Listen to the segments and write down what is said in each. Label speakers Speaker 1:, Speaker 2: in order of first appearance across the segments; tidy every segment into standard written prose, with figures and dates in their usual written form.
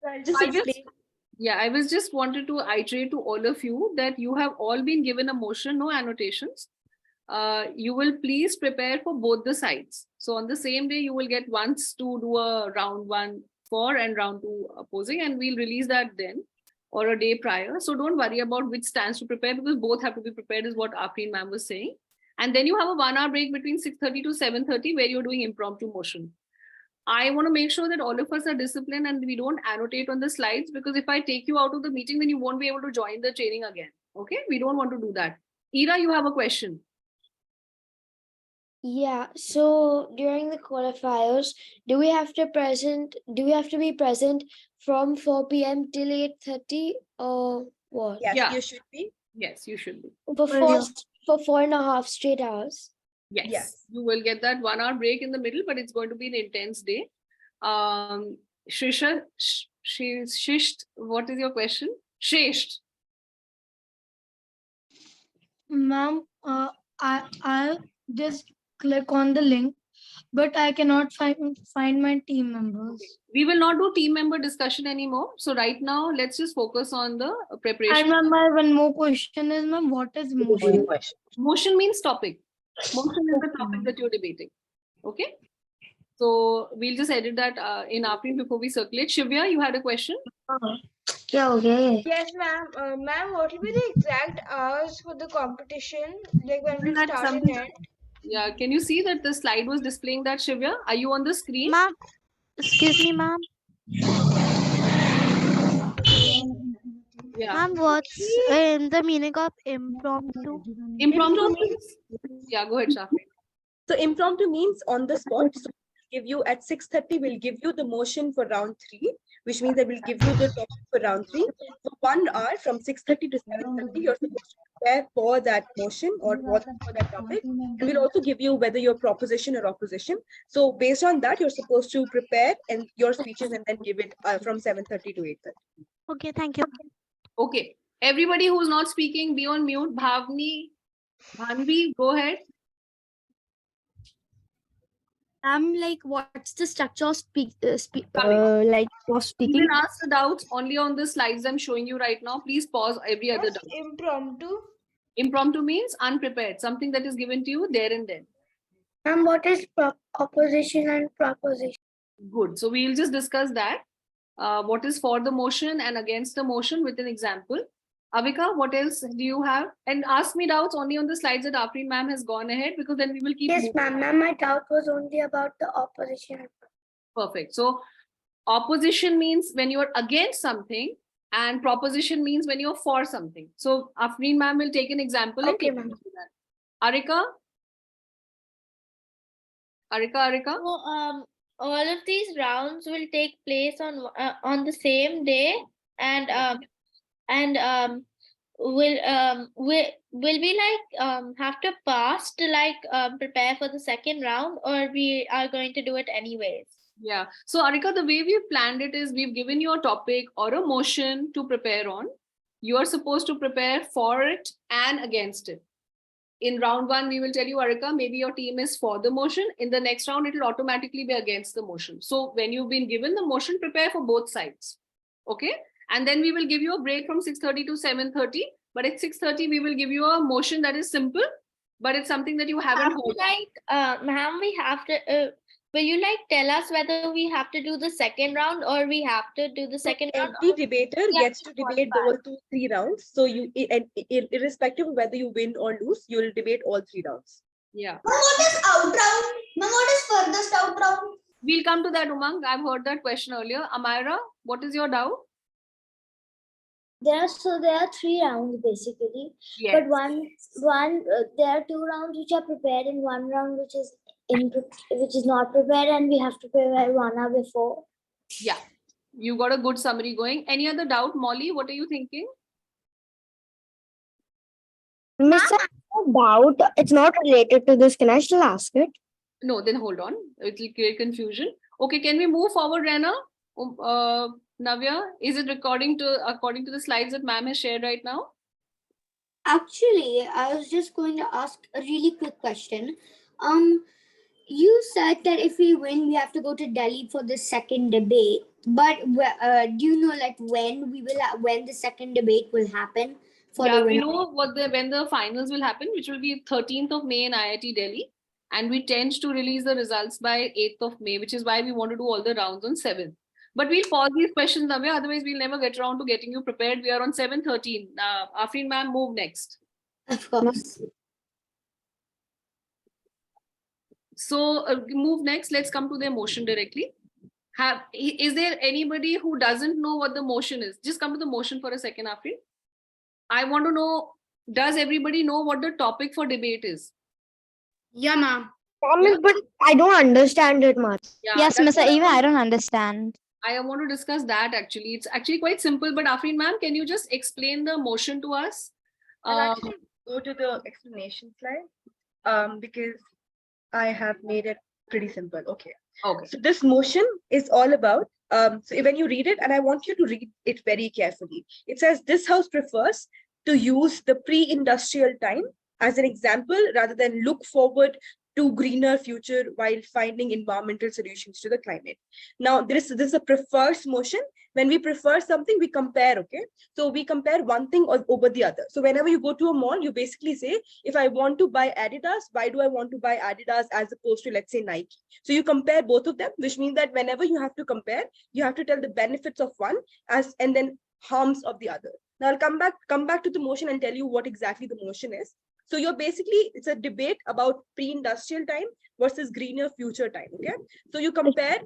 Speaker 1: I'll just explain.
Speaker 2: I was just wanted to iterate to all of you that you have all been given a motion, no annotations. You will please prepare for both the sides. So on the same day, you will get once to do a round 1 for and round 2 opposing, and we'll release that then or a day prior. So don't worry about which stance to prepare because both have to be prepared is what Afreen ma'am was saying. And then you have a 1 hour break between 6:30 to 7:30 where you're doing impromptu motion. I want to make sure that all of us are disciplined and we don't annotate on the slides, because if I take you out of the meeting, then you won't be able to join the training again. Okay, we don't want to do that. Ira, you have a question.
Speaker 3: Yeah, so during the qualifiers, do we have to be present from 4 p.m. till 8:30 or what?
Speaker 1: Yes, you should be.
Speaker 2: Yes, you should be.
Speaker 3: For 4.5 straight hours.
Speaker 2: Yes, you will get that 1 hour break in the middle, but it's going to be an intense day. Shisht, what is your question? Shisht.
Speaker 4: Ma'am, I'll just click on the link, but I cannot find my team members.
Speaker 2: Okay. We will not do team member discussion anymore. So right now, let's just focus on the preparation.
Speaker 4: And my one more question is, ma'am, what is motion?
Speaker 2: Motion means topic. Motion is the topic that you're debating. Okay. So we'll just edit that in Afreen before we circulate. Shivya, you had a question?
Speaker 5: Okay. Yes, ma'am. Ma'am, what will be the exact hours for the competition? Like when we start and end?
Speaker 2: Yeah, can you see that the slide was displaying that, Shivya? Are you on the screen?
Speaker 6: Ma'am, excuse me, ma'am.
Speaker 2: Yeah.
Speaker 6: Ma'am, what's the meaning of impromptu?
Speaker 2: Impromptu means, yeah, go ahead, Shafin.
Speaker 1: So impromptu means on the spot. So give you at 6:30, we'll give you the motion for round 3, which means that we'll give you the topic for round 3. For 1 hour from 6:30 to 7:30, you're supposed to prepare for that motion or for that topic. And we'll also give you whether you're proposition or opposition. So based on that, you're supposed to prepare and your speeches and then give it from 7:30 to 8:30.
Speaker 6: Okay, thank you.
Speaker 2: Okay, everybody who's not speaking, be on mute. Bhanvi, go ahead.
Speaker 3: I'm like, what's the structure of speaking?
Speaker 2: You can ask the doubts only on the slides I'm showing you right now. Please pause every other doubt.
Speaker 5: Impromptu?
Speaker 2: Impromptu means unprepared, something that is given to you there and then.
Speaker 3: And what is opposition and proposition?
Speaker 2: Good. So we'll just discuss that. What is for the motion and against the motion with an example. Avika, what else do you have? And ask me doubts only on the slides that Afreen ma'am has gone ahead, because then we will keep
Speaker 3: Yes,
Speaker 2: moving.
Speaker 3: ma'am. My doubt was only about the opposition.
Speaker 2: Perfect. So opposition means when you're against something, and proposition means when you're for something. So Afreen ma'am will take an example.
Speaker 3: Okay, ma'am.
Speaker 2: Arika?
Speaker 7: So, all of these rounds will take place on the same day, and will we have to pass to prepare for the second round, or we are going to do it anyways?
Speaker 2: Yeah. So Arika, the way we've planned it is we've given you a topic or a motion to prepare on. You are supposed to prepare for it and against it. In round 1, we will tell you, Arika, maybe your team is for the motion. In the next round, it will automatically be against the motion. So when you've been given the motion, prepare for both sides. Okay. And then we will give you a break from 6:30 to 7:30. But at 6:30, we will give you a motion that is simple, but it's something that you haven't heard.
Speaker 7: Ma'am, we have to, will you tell us whether we have to do the second round or we have to do the second round?
Speaker 1: Every debater gets to debate all 3 rounds. So you, irrespective of whether you win or lose, you will debate all 3 rounds.
Speaker 2: Yeah.
Speaker 8: What is out round? Ma'am, what is furthest out round?
Speaker 2: We'll come to that, Umang. I've heard that question earlier. Amira, what is your doubt?
Speaker 3: There are 3 rounds basically.
Speaker 2: Yes.
Speaker 3: But there are 2 rounds which are prepared and 1 round which is not prepared, and we have to prepare 1 hour before.
Speaker 2: Yeah, you got a good summary going. Any other doubt, Molly? What are you thinking?
Speaker 3: Miss, doubt. It's not related to this. Can I still ask it?
Speaker 2: No, then hold on. It will create confusion. Okay, can we move forward, Rana? Navya, is it according to the slides that ma'am has shared right now?
Speaker 9: Actually, I was just going to ask a really quick question. You said that if we win, we have to go to Delhi for the second debate. But do you know like when when the second debate will happen for
Speaker 2: Yeah,
Speaker 9: the
Speaker 2: we
Speaker 9: winner?
Speaker 2: know when the finals will happen, which will be 13th of May in IIT Delhi. And we tend to release the results by 8th of May, which is why we want to do all the rounds on 7th. But we'll pause these questions, Navya, otherwise we'll never get around to getting you prepared. We are on 7:13. Afreen ma'am, move next.
Speaker 9: Of course.
Speaker 2: So move next. Let's come to their motion directly. Is there anybody who doesn't know what the motion is? Just come to the motion for a second, Afreen. I want to know, does everybody know what the topic for debate is?
Speaker 8: Yeah, ma'am.
Speaker 3: But I don't understand it much.
Speaker 2: Yeah,
Speaker 6: Yes,
Speaker 2: that's
Speaker 6: Miss
Speaker 2: what
Speaker 6: Eva, I don't understand.
Speaker 2: I want to discuss that actually. It's actually quite simple, but Afreen ma'am, can you just explain the motion to us?
Speaker 1: I'll actually go to the explanation slide because I have made it pretty simple. Okay.
Speaker 2: Okay.
Speaker 1: So this motion is all about, so when you read it, and I want you to read it very carefully. It says this house prefers to use the pre-industrial time as an example rather than look forward to greener future while finding environmental solutions to the climate. Now, this is a prefers motion. When we prefer something, we compare, okay? So we compare one thing over the other. So whenever you go to a mall, you basically say, if I want to buy Adidas, why do I want to buy Adidas as opposed to, let's say, Nike? So you compare both of them, which means that whenever you have to compare, you have to tell the benefits of one and then harms of the other. Now I'll come back to the motion and tell you what exactly the motion is. So it's a debate about pre-industrial time versus greener future time, okay? So you compare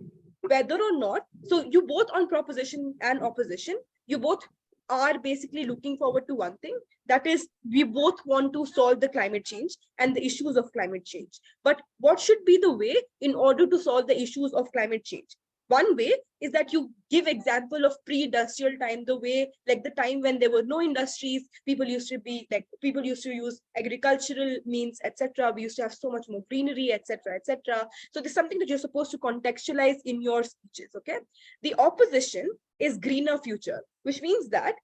Speaker 1: whether or not, so you both on proposition and opposition, you both are basically looking forward to one thing, that is, we both want to solve the climate change and the issues of climate change. But what should be the way in order to solve the issues of climate change? One way is that you give example of pre-industrial time, the way like the time when there were no industries, people used to use agricultural means, etc. We used to have so much more greenery, etc., etc. So there's something that you're supposed to contextualize in your speeches, okay? The opposition is greener future, which means that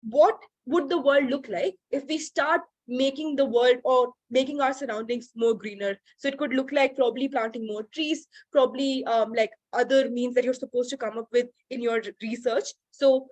Speaker 1: what would the world look like if we start making the world or making our surroundings more greener? So it could look like probably planting more trees, probably like other means that you're supposed to come up with in your research. So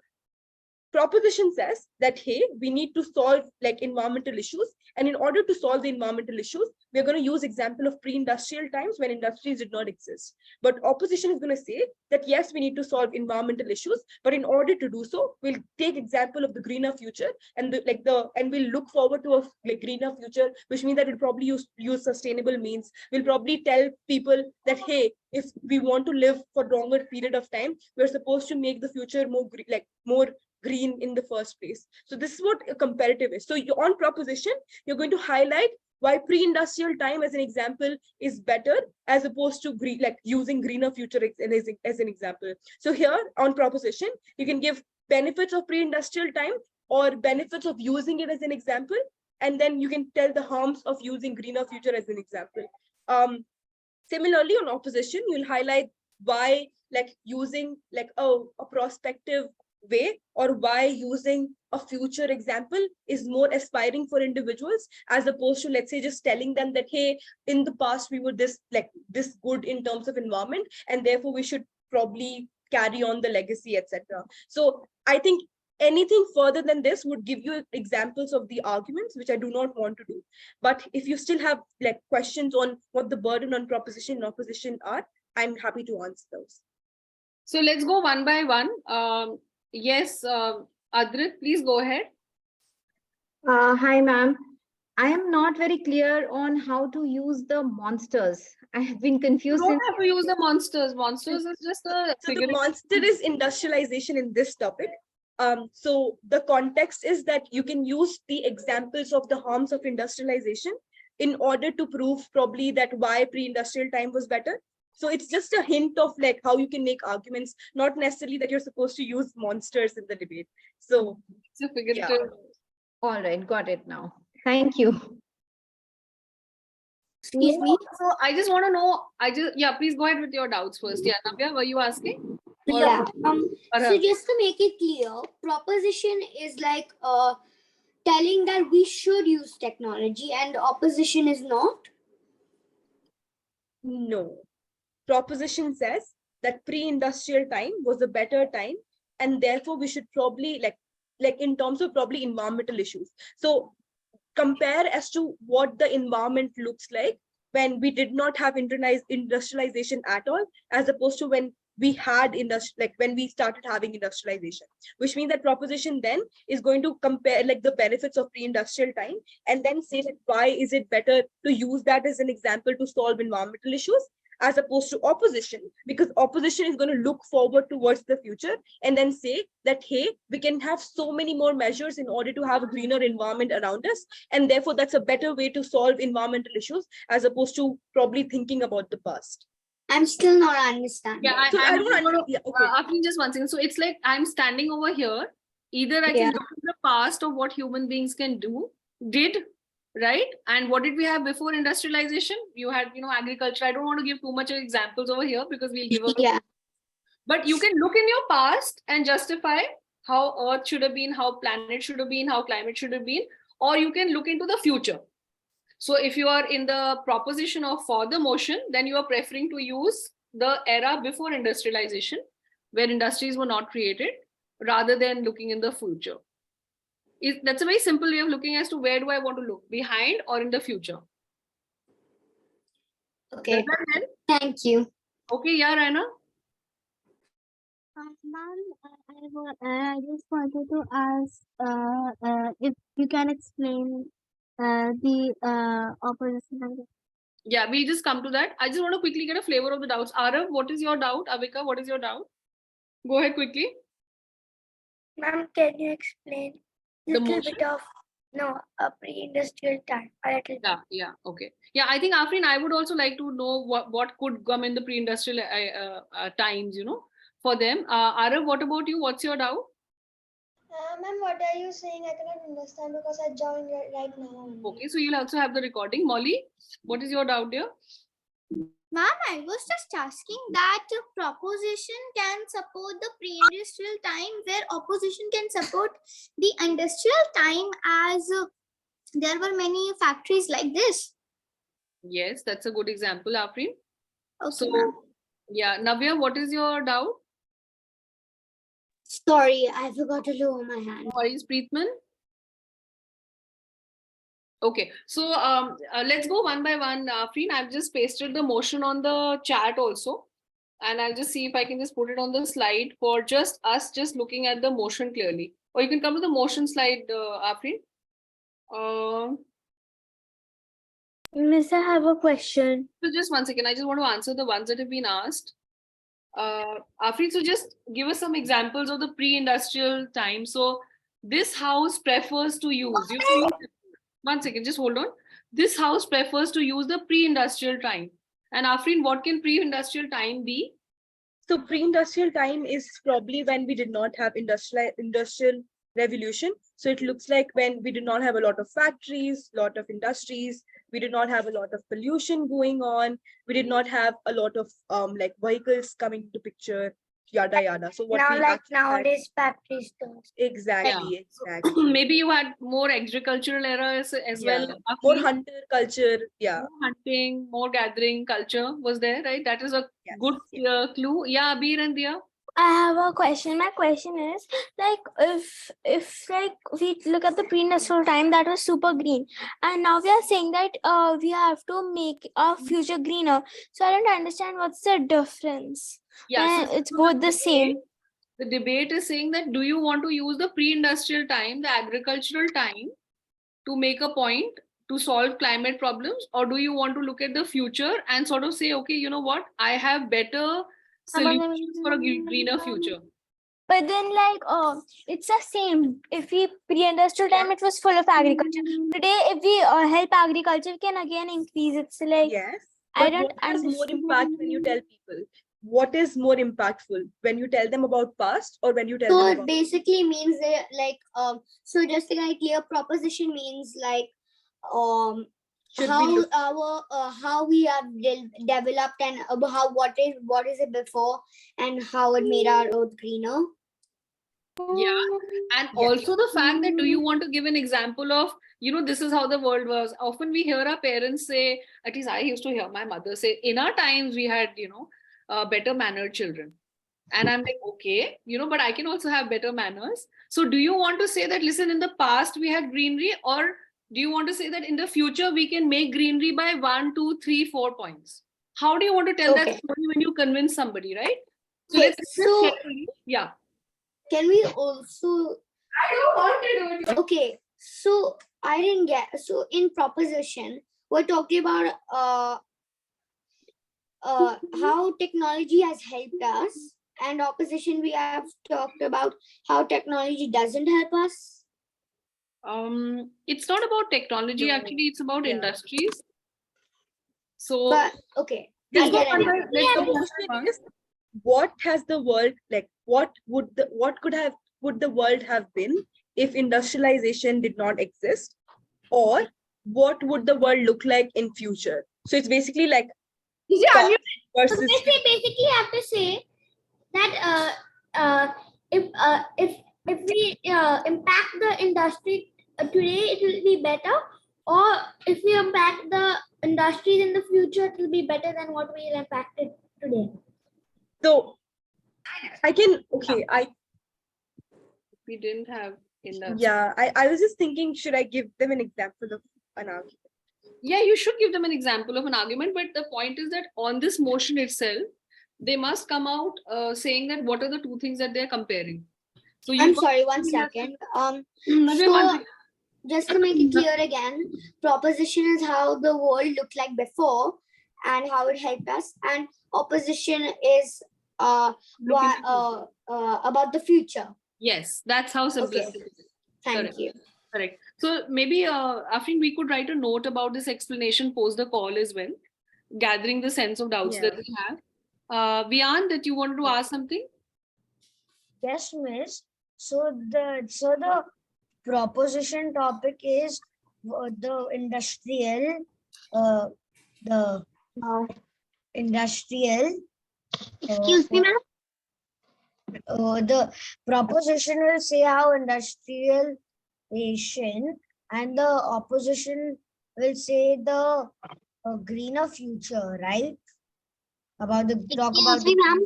Speaker 1: proposition says that, hey, we need to solve like environmental issues, and in order to solve the environmental issues, we're going to use example of pre-industrial times when industries did not exist. But opposition is going to say that yes, we need to solve environmental issues, but in order to do so, we'll take example of the greener future and we'll look forward to a greener future, which means that we'll probably use sustainable means. We'll probably tell people that, hey, if we want to live for longer period of time, we're supposed to make the future more green in the first place. So this is what a comparative is. So on proposition, you're going to highlight why pre-industrial time as an example is better as opposed to using greener future as an example. So here on proposition, you can give benefits of pre-industrial time or benefits of using it as an example, and then you can tell the harms of using greener future as an example. Similarly, on opposition, you'll highlight why using a prospective way, or why using a future example is more aspiring for individuals as opposed to, let's say, just telling them that, hey, in the past we were this good in terms of environment, and therefore we should probably carry on the legacy, etc. So I think anything further than this would give you examples of the arguments, which I do not want to do. But if you still have questions on what the burden on proposition and opposition are, I'm happy to answer those.
Speaker 2: So let's go one by one. Yes, Adrit, please go ahead.
Speaker 10: Hi, ma'am. I am not very clear on how to use the monsters. I have been confused.
Speaker 2: You don't have to use the monsters. Monsters is just a
Speaker 1: so the monster is industrialization in this topic. So the context is that you can use the examples of the harms of industrialization in order to prove probably that why pre-industrial time was better. So it's just a hint of how you can make arguments, not necessarily that you're supposed to use monsters in the debate. So
Speaker 2: it's a figurative.
Speaker 10: Yeah. All right, got it now. Thank you.
Speaker 9: Excuse me.
Speaker 2: So I just want to know, please go ahead with your doubts first. Yeah, Navya, were you asking?
Speaker 9: Yeah. So just to make it clear, proposition is telling that we should use technology, and opposition is not.
Speaker 1: No. Proposition says that pre-industrial time was a better time, and therefore we should probably like in terms of probably environmental issues. So compare as to what the environment looks like when we did not have industrialization at all, as opposed to when we had when we started having industrialization, which means that proposition then is going to compare like the benefits of pre-industrial time and then say like why is it better to use that as an example to solve environmental issues, as opposed to opposition, because opposition is going to look forward towards the future and then say that, hey, we can have so many more measures in order to have a greener environment around us, and therefore that's a better way to solve environmental issues as opposed to probably thinking about the past.
Speaker 9: I'm still not understanding.
Speaker 2: Yeah,
Speaker 1: So I don't understand. Yeah, okay.
Speaker 2: After just one second. So it's like I'm standing over here. Either I can look at the past of what human beings did, right? And what did we have before industrialization? You had, agriculture. I don't want to give too much examples over here because we'll give away. But you can look in your past and justify how Earth should have been, how planet should have been, how climate should have been, or you can look into the future. So if you are in the proposition of for the motion, then you are preferring to use the era before industrialization, where industries were not created, rather than looking in the future. That's a very simple way of looking as to where do I want to look, behind or in the future.
Speaker 9: Okay. Thank you.
Speaker 2: Okay, yeah, Raina.
Speaker 6: Ma'am, I just wanted to ask if you can explain the opposition.
Speaker 2: Yeah, we'll just come to that. I just want to quickly get a flavor of the doubts. Arav, what is your doubt? Avika, what is your doubt? Go ahead quickly.
Speaker 11: Ma'am, can you explain
Speaker 2: The
Speaker 11: little
Speaker 2: motion?
Speaker 11: bit of a pre-industrial time?
Speaker 2: Yeah, okay. Yeah, I think Afrin, I would also like to know what could come in the pre-industrial times, for them. Arav, what about you? What's your doubt?
Speaker 5: Ma'am, what are you saying? I cannot understand because I joined right now.
Speaker 2: Okay, so you'll also have the recording. Molly, what is your doubt here?
Speaker 12: Ma'am, I was just asking that proposition can support the pre-industrial time where opposition can support the industrial time, as there were many factories like this.
Speaker 2: Yes, that's a good example, Afrin.
Speaker 12: Okay,
Speaker 2: so, yeah, Navya, what is your doubt?
Speaker 9: Sorry, I forgot to lower my hand.
Speaker 2: What is Preetman? Okay, so let's go one by one, Afrin. I've just pasted the motion on the chat also. And I'll just see if I can just put it on the slide for just us just looking at the motion clearly. Or you can come to the motion slide, Afrin.
Speaker 3: Miss, I have a question.
Speaker 2: So just one second. I just want to answer the ones that have been asked. Afrin, so just give us some examples of the pre-industrial time. So this house prefers to use, one second, just hold on. This house prefers to use the pre-industrial time. And Afrin, what can pre-industrial time be?
Speaker 1: So pre-industrial time is probably when we did not have industrial revolution. So it looks like when we did not have a lot of factories, lot of industries, we did not have a lot of pollution going on, we did not have a lot of like vehicles coming into picture, yada yada. So what
Speaker 11: now,
Speaker 1: we
Speaker 11: like nowadays, factories do.
Speaker 1: Exactly.
Speaker 2: Maybe you had more agricultural era as well.
Speaker 1: More hunter culture,
Speaker 2: more hunting, more gathering culture was there, right? That is a good clue. Yeah, Abir and Dia.
Speaker 4: I have a question. My question is, like, if like we look at the pre-industrial time, that was super green, and now we are saying that we have to make our future greener. So I don't understand what's the difference.
Speaker 2: Yeah,
Speaker 4: it's both the same.
Speaker 2: The debate is saying that do you want to use the pre-industrial time, the agricultural time, to make a point to solve climate problems, or do you want to look at the future and sort of say, okay, you know what, I have better solutions for a greener future?
Speaker 4: But then, like, it's the same. If we pre-industrial time, it was full of agriculture. Today, if we help agriculture, we can again increase. It's like, I don't
Speaker 1: what has more impact when you tell people? What is more impactful when you tell them about past or when you tell them about?
Speaker 9: So it basically means that, like, so just to get clear, proposition means like how we have developed and how what is it before and how it made our earth greener.
Speaker 2: Yeah, and also the fact that do you want to give an example of, this is how the world was. Often we hear our parents say, at least I used to hear my mother say, in our times we had, better mannered children. And I'm like, okay, but I can also have better manners. So do you want to say that, listen, in the past we had greenery, or do you want to say that in the future we can make greenery by 1, 2, 3, 4 points? How do you want to tell that story when you convince somebody, right? So let's listen carefully. Yeah.
Speaker 9: Can we also?
Speaker 5: I don't want to do it.
Speaker 9: Okay, so I didn't get. So in proposition, we're talking about how technology has helped us, and opposition we have talked about how technology doesn't help us.
Speaker 2: It's not about technology, actually, it's about industries. So
Speaker 9: But okay,
Speaker 2: let's
Speaker 9: I
Speaker 2: go
Speaker 9: get
Speaker 2: one
Speaker 9: it.
Speaker 2: by- let's go one by one.
Speaker 1: What has the world, like, what would the world have been if industrialization did not exist, or what would the world look like in future? So it's basically like past versus
Speaker 12: Basically, you have to say that if we impact the industry today, it will be better, or if we impact the industries in the future, it will be better than what we impacted today.
Speaker 1: So I can
Speaker 2: we didn't have industry.
Speaker 1: Yeah, I was just thinking, should I give them an example of an argument?
Speaker 2: Yeah, you should give them an example of an argument, but the point is that on this motion itself, they must come out saying that what are the two things that they're comparing. So
Speaker 9: I'm sorry, 1 second. So just to make it clear again, proposition is how the world looked like before and how it helped us, and opposition is about the future.
Speaker 2: Yes, that's how simple
Speaker 9: Okay.
Speaker 2: it is.
Speaker 9: Thank
Speaker 2: Correct.
Speaker 9: you.
Speaker 2: Correct. So maybe Afrin, we could write a note about this explanation post the call as well, gathering the sense of doubts that we have. Vian, that you wanted to ask something?
Speaker 3: Yes, miss. So the proposition topic is the industrial
Speaker 11: Excuse me, ma'am.
Speaker 3: The proposition will say how industrialization, and the opposition will say the greener future, right? About the talk about
Speaker 11: Excuse me, ma'am.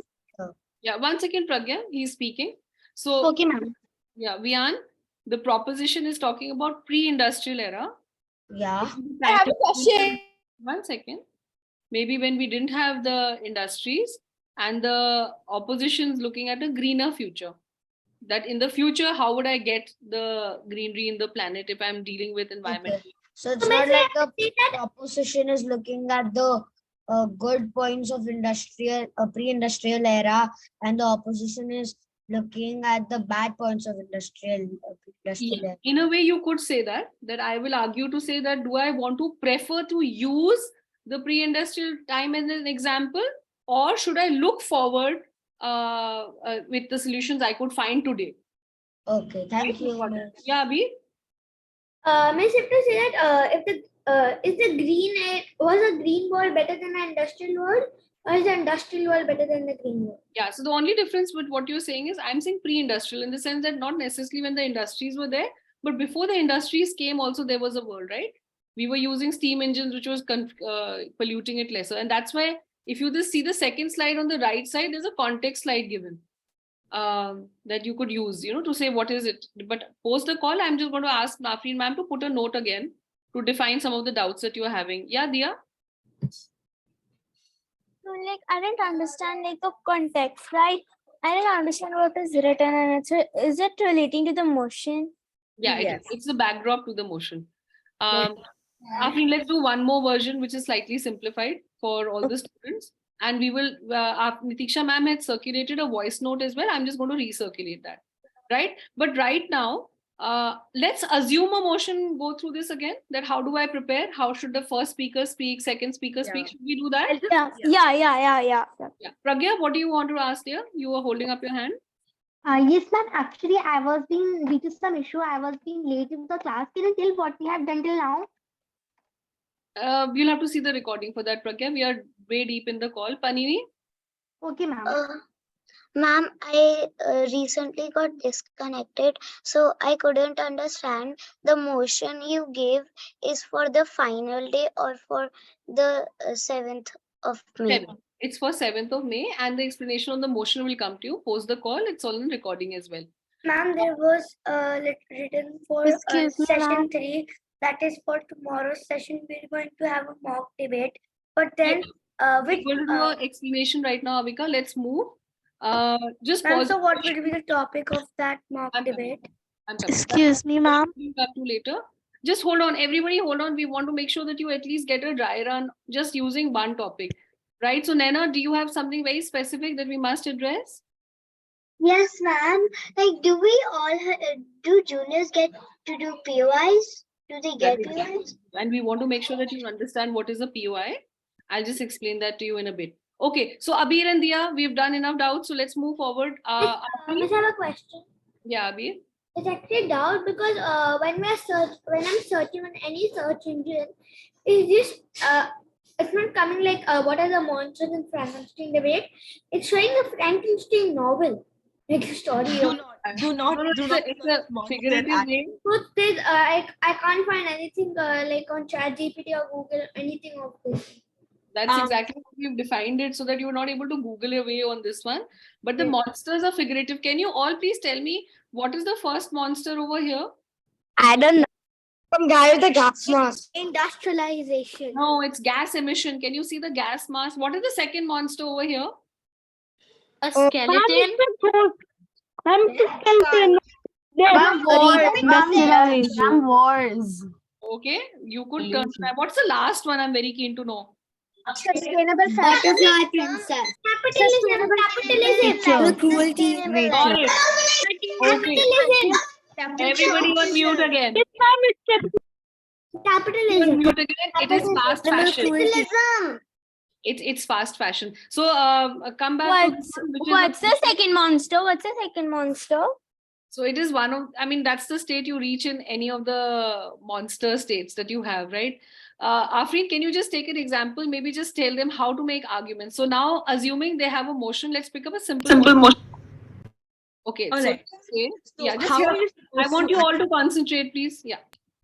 Speaker 2: Yeah, 1 second, Pragya, he's speaking. So,
Speaker 11: Okay, ma'am.
Speaker 2: yeah, Vian, the proposition is talking about pre-industrial era.
Speaker 3: Yeah.
Speaker 2: I have a question. 1 second. Maybe when we didn't have the industries, and the opposition's looking at a greener future. That in the future, how would I get the greenery in the planet if I'm dealing with environment?
Speaker 3: Okay. So it's not like the opposition is looking at the good points of pre-industrial era, and the opposition is looking at the bad points of industrial era.
Speaker 2: In a way, you could say that I will argue to say that, do I want to prefer to use the pre-industrial time as an example, or should I look forward with the solutions I could find today?
Speaker 3: Okay, thank you.
Speaker 2: Yeah, Abhi?
Speaker 12: Miss, if to say that was a green world better than an industrial world, or is the industrial world better than the green world?
Speaker 2: Yeah, so the only difference with what you're saying is I'm saying pre-industrial, in the sense that not necessarily when the industries were there, but before the industries came also there was a world, right? We were using steam engines, which was polluting it lesser. And that's why if you just see the second slide on the right side, there's a context slide given that you could use, to say what is it. But post the call, I'm just going to ask Nafreen ma'am to put a note again to define some of the doubts that you're having. Yeah, Dia?
Speaker 4: So like I didn't understand like the context, right? I didn't understand what is written, and is it relating to the motion?
Speaker 2: Yeah, it's the backdrop to the motion. Afrin, let's do one more version which is slightly simplified for all the students, and we will Nitiksha ma'am had circulated a voice note as well. I'm just going to recirculate that, right? But right now, let's assume a motion, go through this again, that how do I prepare? How should the first speaker speak, second speaker speak? Should we do that?
Speaker 4: Yeah.
Speaker 2: Pragya, what do you want to ask here? You were holding up your hand.
Speaker 11: Yes, ma'am. Actually, I was being due to some issue. I was being late in the class. Can you tell what we have done till now?
Speaker 2: You'll have to see the recording for that, Pragya. We are way deep in the call. Panini?
Speaker 11: Okay, ma'am.
Speaker 13: Ma'am, I recently got disconnected, so I couldn't understand the motion you gave is for the final day or for the 7th of May.
Speaker 2: It's for 7th of May, and the explanation on the motion will come to you post the call. It's all in recording as well.
Speaker 9: Ma'am, there was written for
Speaker 6: Excuse me,
Speaker 9: session
Speaker 6: ma'am.
Speaker 9: 3. That is for tomorrow's session. We're going to have a mock debate. But then,
Speaker 2: We're going to do an explanation right now, Avika. Let's move. Just
Speaker 9: ma'am,
Speaker 2: pause.
Speaker 9: so what will be the topic of that mock debate?
Speaker 2: I'm coming.
Speaker 6: Excuse me, ma'am.
Speaker 2: We'll come to later. Just hold on, everybody, hold on. We want to make sure that you at least get a dry run just using one topic, right? So, Naina, do you have something very specific that we must address?
Speaker 13: Yes, ma'am. Like, do we all do juniors get to do POIs? Do they get POIs?
Speaker 2: And we want to make sure that you understand what is a POI. I'll just explain that to you in a bit. Okay, so Abir and Dia, we've done enough doubts, so let's move forward.
Speaker 9: Miss, I have a question.
Speaker 2: Yeah, Abir.
Speaker 9: It's actually a doubt because when I'm searching on any search engine, is this it's not coming like what are the monsters in Frankenstein debate? It's showing a Frankenstein novel, like a story.
Speaker 1: Do not.
Speaker 2: It's a figurative name.
Speaker 9: So there's, I can't find anything like on ChatGPT or Google anything of this.
Speaker 2: That's exactly what we've defined it so that you're not able to Google your way on this one. But the monsters are figurative. Can you all please tell me what is the first monster over here?
Speaker 3: I don't know. Some guy with a gas mask.
Speaker 9: Industrialization.
Speaker 2: No, it's gas emission. Can you see the gas mask? What is the second monster over here?
Speaker 7: A skeleton.
Speaker 6: Wars.
Speaker 2: Okay, you could turn. What's the last one? I'm very keen to know.
Speaker 9: Sustainable butterfly princess.
Speaker 6: Capitalism.
Speaker 3: Cruelty.
Speaker 2: Got it. Okay. Everybody on mute again.
Speaker 9: Capitalism.
Speaker 2: On mute again. It is fast fashion.
Speaker 3: Capitalism.
Speaker 2: It's fast fashion. So come back.
Speaker 4: What's the second monster? What's the second monster?
Speaker 2: So it is one of, I mean, that's the state you reach in any of the monster states that you have, right? Afreen, can you just take an example? Maybe just tell them how to make arguments. So now, assuming they have a motion, let's pick up a simple motion. Okay.
Speaker 1: All right.
Speaker 2: So, yeah, just
Speaker 1: how
Speaker 2: here,
Speaker 1: are you
Speaker 2: I
Speaker 1: supposed
Speaker 2: want
Speaker 1: to
Speaker 2: you all to concentrate, please. Yeah.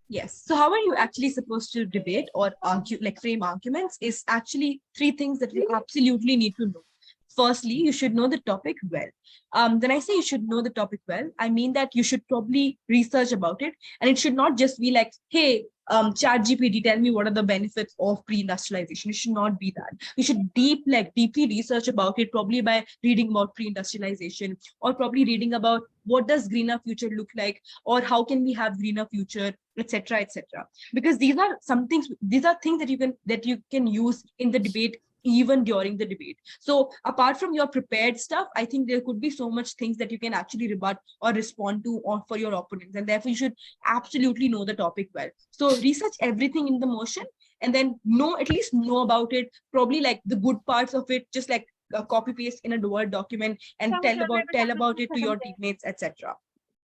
Speaker 1: Yes. So how are you actually supposed to debate or argue, like frame arguments, is actually 3 things that you absolutely need to know. Firstly, you should know the topic well. When I say you should know the topic well, I mean that you should probably research about it. And it should not just be like, hey, ChatGPT, tell me what are the benefits of pre-industrialization. It should not be that. You should deeply research about it, probably by reading about pre-industrialization, or probably reading about what does greener future look like, or how can we have greener future, etc., etc. Because these are things that you can use in the debate, even during the debate. So apart from your prepared stuff, I think there could be so much things that you can actually rebut or respond to or for your opponents, and therefore you should absolutely know the topic well. So research everything in the motion, and then at least know about it, probably like the good parts of it, just like copy paste in a Word document and tell about it to your teammates, etc.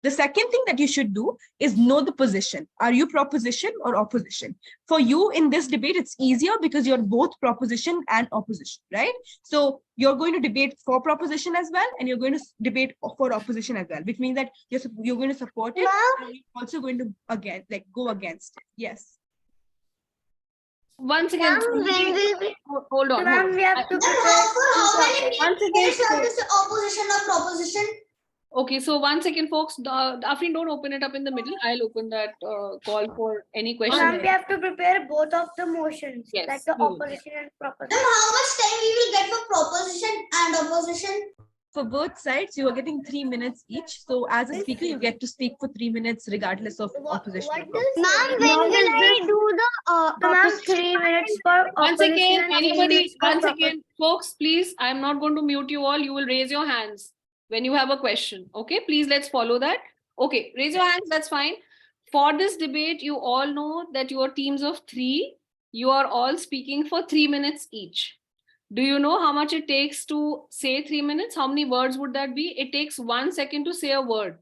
Speaker 1: The second thing that you should do is know the position. Are you proposition or opposition? For you in this debate, it's easier because you're both proposition and opposition, right? So you're going to debate for proposition as well, and you're going to debate for opposition as well, which means that you're going to support it, and you're also going to go against it. Yes.
Speaker 2: Once again, hold on.
Speaker 9: Ma'am, we have to
Speaker 2: Once again,
Speaker 8: opposition or proposition?
Speaker 2: Okay, so 1 second, folks. Afreen, don't open it up in the middle. I'll open that call for any question.
Speaker 9: Ma'am, we have to prepare both of the motions,
Speaker 2: Yes,
Speaker 9: like the
Speaker 2: we will.
Speaker 9: opposition and proposition.
Speaker 8: Then how much time we will get for proposition and opposition?
Speaker 1: For both sides, you are getting 3 minutes each. So as a speaker, you get to speak for 3 minutes regardless of opposition.
Speaker 3: Ma'am, when will I do the
Speaker 9: Ma'am, 3 minutes for
Speaker 2: Once
Speaker 9: opposition
Speaker 2: again,
Speaker 9: and 3
Speaker 2: anybody,
Speaker 9: minutes for
Speaker 2: once
Speaker 9: proposition.
Speaker 2: again, folks, please, I'm not going to mute you all. You will raise your hands when you have a question. Okay, please, let's follow that. Okay, raise your hands, that's fine. For this debate, you all know that you are teams of 3. You are all speaking for 3 minutes each. Do you know how much it takes to say 3 minutes? How many words would that be? It takes 1 second to say a word.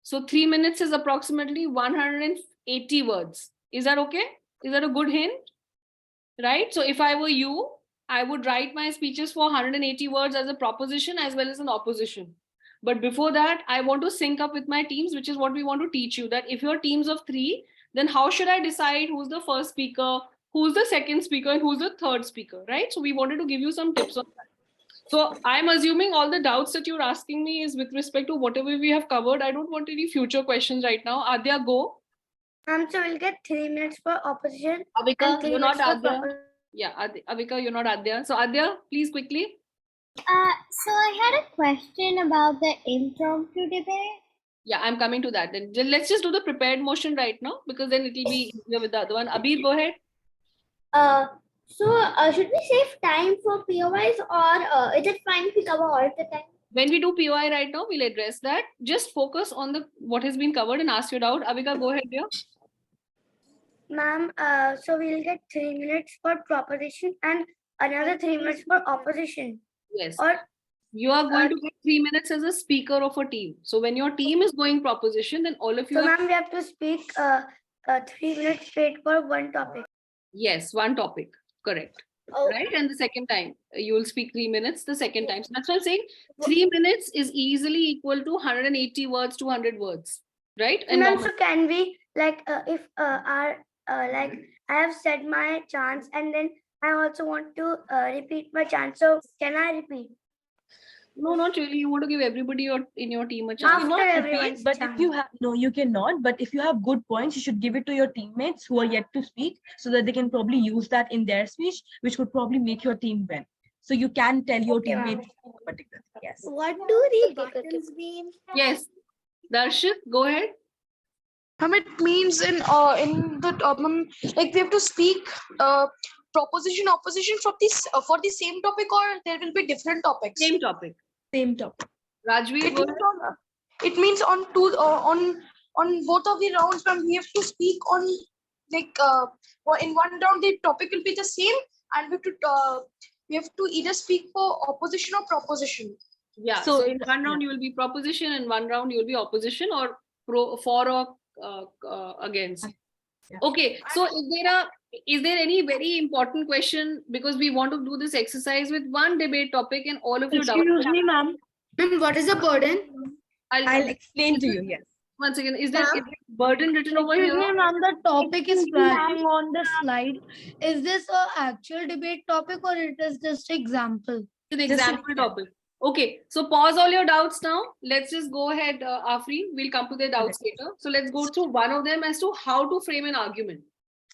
Speaker 2: So 3 minutes is approximately 180 words. Is that okay? Is that a good hint? Right? So if I were you, I would write my speeches for 180 words as a proposition as well as an opposition. But before that, I want to sync up with my teams, which is what we want to teach you, that if you're teams of 3, then how should I decide who's the first speaker, who's the second speaker and who's the third speaker, right? So we wanted to give you some tips on that. So I'm assuming all the doubts that you're asking me is with respect to whatever we have covered. I don't want any future questions right now. Adya, go.
Speaker 9: So we'll get 3 minutes for opposition.
Speaker 2: Avika, you're not
Speaker 9: minutes for
Speaker 2: Adya. Yeah, Avika, you're not Adya. So Adya, please quickly.
Speaker 12: So I had a question about the impromptu debate.
Speaker 2: Yeah, I'm coming to that. Then let's just do the prepared motion right now, because then it'll be easier with the other one. Abir, go ahead.
Speaker 9: Should we save time for POIs or is it fine if we cover all the time?
Speaker 2: When we do POI right now, we'll address that. Just focus on the what has been covered and ask your doubt. Avika, go ahead, dear.
Speaker 9: Ma'am, so we'll get 3 minutes for proposition and another 3 minutes for opposition.
Speaker 2: Yes.
Speaker 9: Or
Speaker 2: you are going to get 3 minutes as a speaker of a team. So when your team is going proposition, then all of you.
Speaker 9: So ma'am, we have to speak 3 minutes straight for one topic.
Speaker 2: Yes, one topic. Correct.
Speaker 9: Oh.
Speaker 2: Right. And the second time you will speak 3 minutes the second time. So that's why I'm saying 3 minutes is easily equal to 180 words, 200 words. Right. And
Speaker 9: ma'am, so can we like if like I have said my chance and then I also want to repeat my chance. So can I repeat?
Speaker 2: No, not really. You want to give everybody in your team a chance.
Speaker 9: After
Speaker 1: Not
Speaker 9: everyone's
Speaker 1: repeat, but if you have you cannot. But if you have good points, you should give it to your teammates who are yet to speak, so that they can probably use that in their speech, which could probably make your team win. So you can tell your teammates particularly. Yes.
Speaker 9: What do the buttons mean?
Speaker 2: Yes. Darshit, go ahead.
Speaker 5: It means in the like we have to speak proposition opposition for the same topic, or there will be different topics.
Speaker 2: Same topic.
Speaker 1: Same topic.
Speaker 2: Rajveer, go ahead.
Speaker 5: It means on both of the rounds, we have to speak on like in one round the topic will be the same, and we have to either speak for opposition or proposition.
Speaker 2: Yeah. So in one round you will be proposition, and one round you will be opposition, or for or against.
Speaker 1: Yeah.
Speaker 2: Okay. So is there any very important question, because we want to do this exercise with one debate topic and all of you.
Speaker 5: Excuse me, ma'am. Ma'am, what is the burden?
Speaker 2: I'll
Speaker 1: explain to you. Yes.
Speaker 2: Once again, is there burden written over here?
Speaker 5: Ma'am, the topic is flashing on the slide. Is this an actual debate topic or it is just example?
Speaker 2: It's an example topic. Okay, so pause all your doubts now. Let's just go ahead, Afri. We'll come to the doubts later. So let's go through one of them as to how to frame an argument.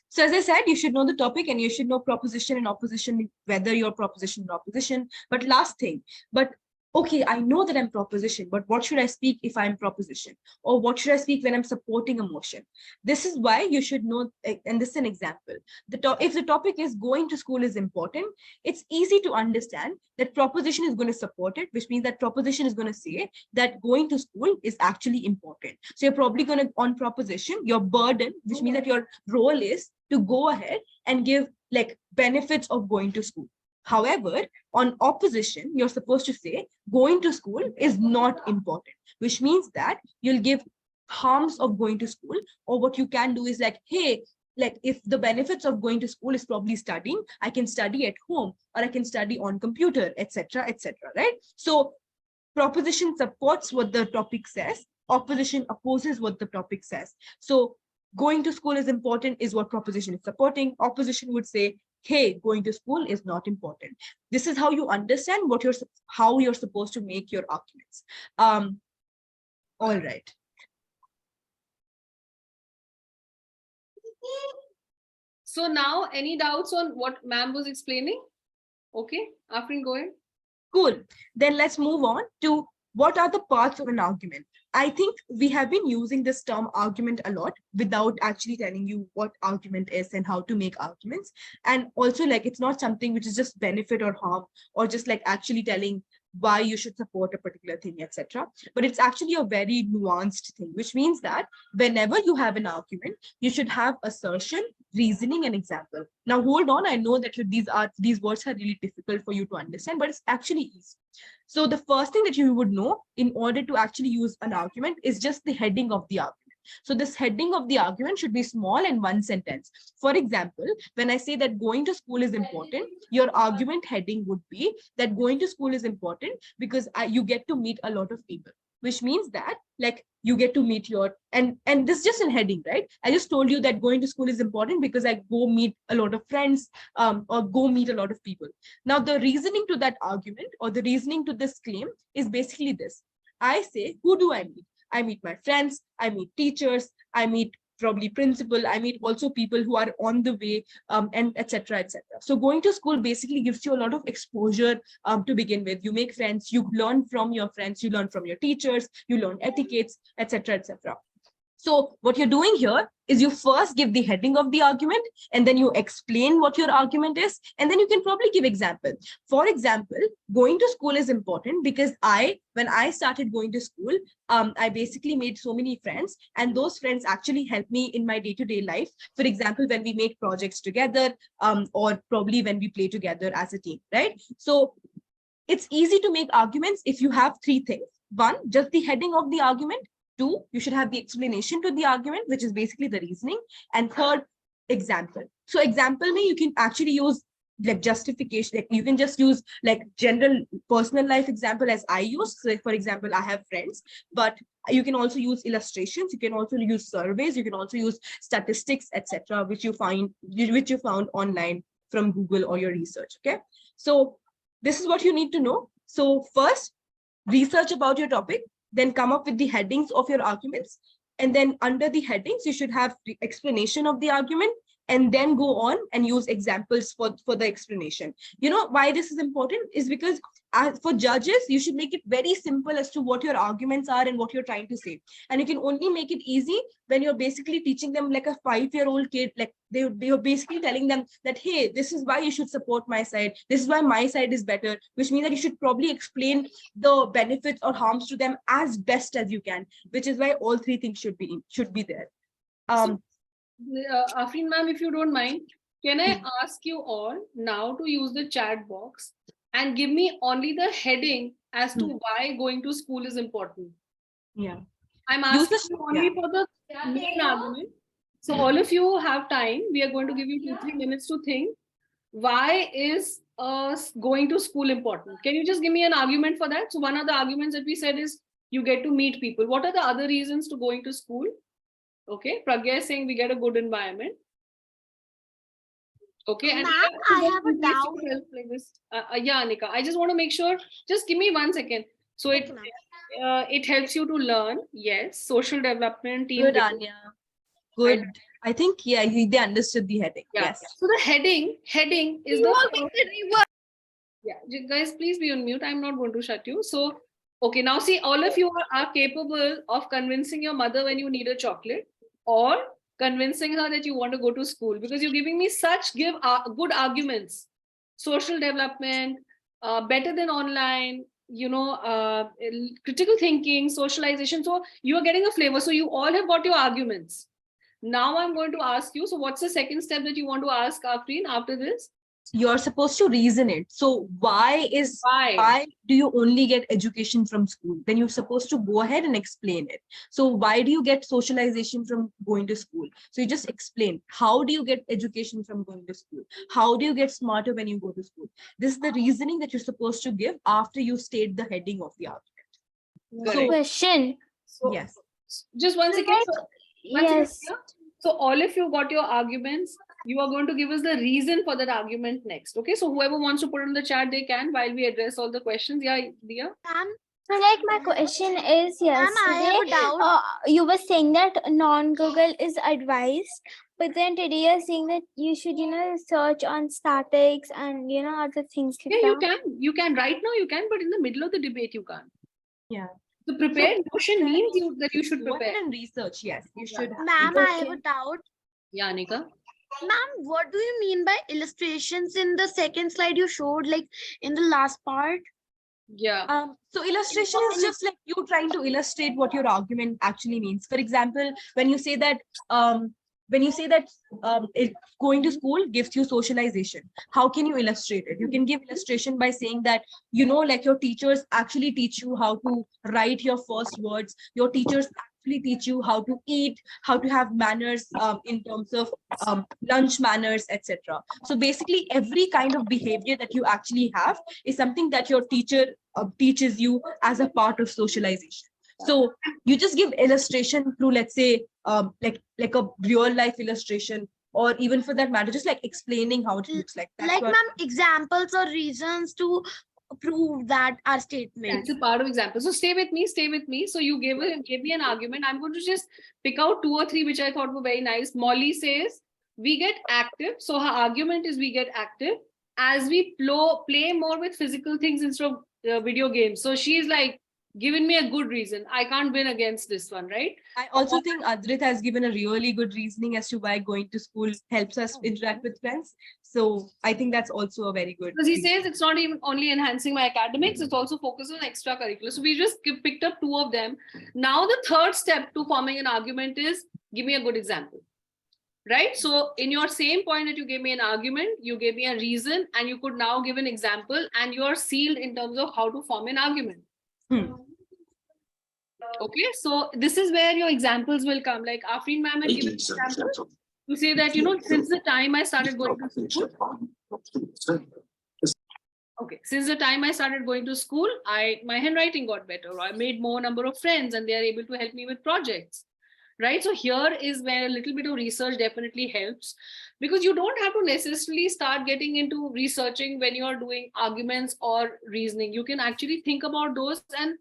Speaker 1: So as I said, you should know the topic and you should know proposition and opposition, whether you're proposition or opposition. But last thing, okay, I know that I'm proposition, but what should I speak if I'm proposition? Or what should I speak when I'm supporting a motion? This is why you should know, and this is an example. If the topic is going to school is important, it's easy to understand that proposition is going to support it, which means that proposition is going to say that going to school is actually important. So you're probably going to, on proposition, your burden, which means that your role is to go ahead and give like benefits of going to school. However, on opposition, you're supposed to say going to school is not important, which means that you'll give harms of going to school, or what you can do is like, hey, like if the benefits of going to school is probably studying, I can study at home or I can study on computer, etc., right? So proposition supports what the topic says, opposition opposes what the topic says. So going to school is important is what proposition is supporting. Opposition would say, hey, going to school is not important. This is how you understand how you're supposed to make your arguments. All right.
Speaker 2: So now, any doubts on what ma'am was explaining? Okay, Afrin, go ahead.
Speaker 1: Cool. Then let's move on to what are the parts of an argument. I think we have been using this term argument a lot without actually telling you what argument is and how to make arguments. And also, like, it's not something which is just benefit or harm, or just like actually telling why you should support a particular thing, etc. But it's actually a very nuanced thing, which means that whenever you have an argument, you should have assertion, reasoning, and example. Now, hold on. I know that these words are really difficult for you to understand, but it's actually easy. So the first thing that you would know in order to actually use an argument is just the heading of the argument. So this heading of the argument should be small and one sentence. For example, when I say that going to school is important, your argument heading would be that going to school is important because you get to meet a lot of people. which means that like you get to meet your, and this is just in heading, right? I just told you that going to school is important because I go meet a lot of friends, or go meet a lot of people. Now, the reasoning to that argument, or the reasoning to this claim, is basically this. I say, who do I meet? I meet my friends, I meet teachers, I meet probably principal, I meet also people who are on the way, and etc. etc. So going to school basically gives you a lot of exposure to begin with. You make friends, you learn from your friends, you learn from your teachers, you learn etiquettes, etc. etc. So what you're doing here is you first give the heading of the argument, and then you explain what your argument is, and then you can probably give example. For example, going to school is important because when I started going to school, I basically made so many friends, and those friends actually helped me in my day-to-day life. For example, when we make projects together, or probably when we play together as a team, right? So it's easy to make arguments if you have three things. One, just the heading of the argument. Two, you should have the explanation to the argument, which is basically the reasoning. And third, example. So example means you can actually use like justification. Like you can just use like general personal life example as I use. So for example, I have friends, but you can also use illustrations. You can also use surveys. You can also use statistics, etc., which you found online from Google or your research. Okay. So this is what you need to know. So first, research about your topic, then come up with the headings of your arguments. And then under the headings, you should have the explanation of the argument, and then go on and use examples for the explanation. You know why this is important is because for judges, you should make it very simple as to what your arguments are and what you're trying to say. And you can only make it easy when you're basically teaching them like a 5-year-old kid. Like they're basically telling them that, hey, this is why you should support my side. This is why my side is better, which means that you should probably explain the benefits or harms to them as best as you can, which is why all three things should be there.
Speaker 2: Afreen ma'am, if you don't mind, can I ask you all now to use the chat box and give me only the heading as to why going to school is important?
Speaker 1: Yeah.
Speaker 2: I'm asking you only for the main argument. So all of you have time. We are going to give you 2-3 minutes to think. Why is going to school important? Can you just give me an argument for that? So one of the arguments that we said is you get to meet people. What are the other reasons to going to school? Okay, Pragya is saying we get a good environment. Okay, and
Speaker 9: I have a doubt.
Speaker 2: Like this. Yeah, Anika, I just want to make sure. Just give me 1 second. So it helps you to learn. Yes, social development, team.
Speaker 1: Good, Anya. Good. I think they understood the heading.
Speaker 2: Yeah.
Speaker 1: Yes.
Speaker 2: So the heading is the. Yeah, guys, please be on mute. I'm not going to shut you. So, okay, now see, all of you are capable of convincing your mother when you need a chocolate, or convincing her that you want to go to school, because you're giving me such good arguments. Social development, better than online, critical thinking, socialization. So you are getting a flavor. So you all have got your arguments. Now I'm going to ask you, so what's the second step that you want to ask Afreen after this?
Speaker 1: You're supposed to reason it. So why do you only get education from school? Then you're supposed to go ahead and explain it. So why do you get socialization from going to school? So you just explain, how do you get education from going to school? How do you get smarter when you go to school? This is the reasoning that you're supposed to give after you state the heading of the argument.
Speaker 4: So, question.
Speaker 2: So,
Speaker 1: yes.
Speaker 2: Just 1 second.
Speaker 4: Yes.
Speaker 2: So all of you got your arguments. You are going to give us the reason for that argument next. Okay, so whoever wants to put it in the chat, they can, while we address all the questions. Yeah, Diya?
Speaker 4: So like my question is,
Speaker 9: I have a doubt.
Speaker 4: You were saying that non-Google is advised, but then today you're saying that you should, search on statics and, other things like
Speaker 2: that. You can. Right now you can, but in the middle of the debate you can't.
Speaker 1: Yeah.
Speaker 2: The prepared notion means that you should prepare.
Speaker 1: And research, yes, you should.
Speaker 9: Ma'am, I have a doubt.
Speaker 2: Yeah, Anika?
Speaker 9: Ma'am, what do you mean by illustrations in the second slide you showed, like in the last part?
Speaker 2: Yeah.
Speaker 1: So illustration is just like you trying to illustrate what your argument actually means. For example, when you say that going to school gives you socialization, how can you illustrate it? You can give illustration by saying that, like your teachers actually teach you how to write your first words. Your teachers actually teach you how to eat, how to have manners in terms of lunch manners, etc. So basically every kind of behavior that you actually have is something that your teacher teaches you as a part of socialization. So you just give illustration through, let's say, like a real life illustration, or even for that matter, just like explaining how it looks like. That's
Speaker 3: Like,
Speaker 1: what-
Speaker 3: ma'am, examples or reasons to prove that our statement.
Speaker 2: That's a part of example. So stay with me, stay with me. So you gave me an argument. I'm going to just pick out 2 or 3 which I thought were very nice. Molly says we get active. So her argument is we get active as we play more with physical things instead of video games. So she's like given me a good reason. I can't win against this one, right?
Speaker 1: I also think Adrit has given a really good reasoning as to why going to school helps us interact with friends. So I think that's also a very good.
Speaker 2: Because he
Speaker 1: reason.
Speaker 2: says it's not even only enhancing my academics, it's also focused on extracurricular. So we just picked up 2 of them. Now the third step to forming an argument is give me a good example. Right? So in your same point that you gave me an argument, you gave me a reason, and you could now give an example, and you are sealed in terms of how to form an argument. Okay, so this is where your examples will come. Like Afreen ma'am had given an example to say that, since the time I started going to school. Okay, since the time I started going to school, my handwriting got better. I made more number of friends, and they are able to help me with projects. Right? So here is where a little bit of research definitely helps, because you don't have to necessarily start getting into researching when you're doing arguments or reasoning. You can actually think about those. And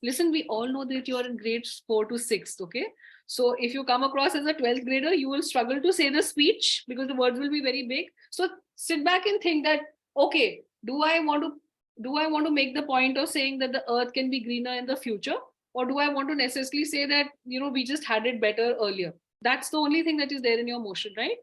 Speaker 2: listen, we all know that you're in grades 4 to 6. Okay. So if you come across as a 12th grader, you will struggle to say the speech because the words will be very big. So sit back and think that, okay, do I want to make the point of saying that the earth can be greener in the future? Or do I want to necessarily say that, we just had it better earlier? That's the only thing that is there in your motion, right?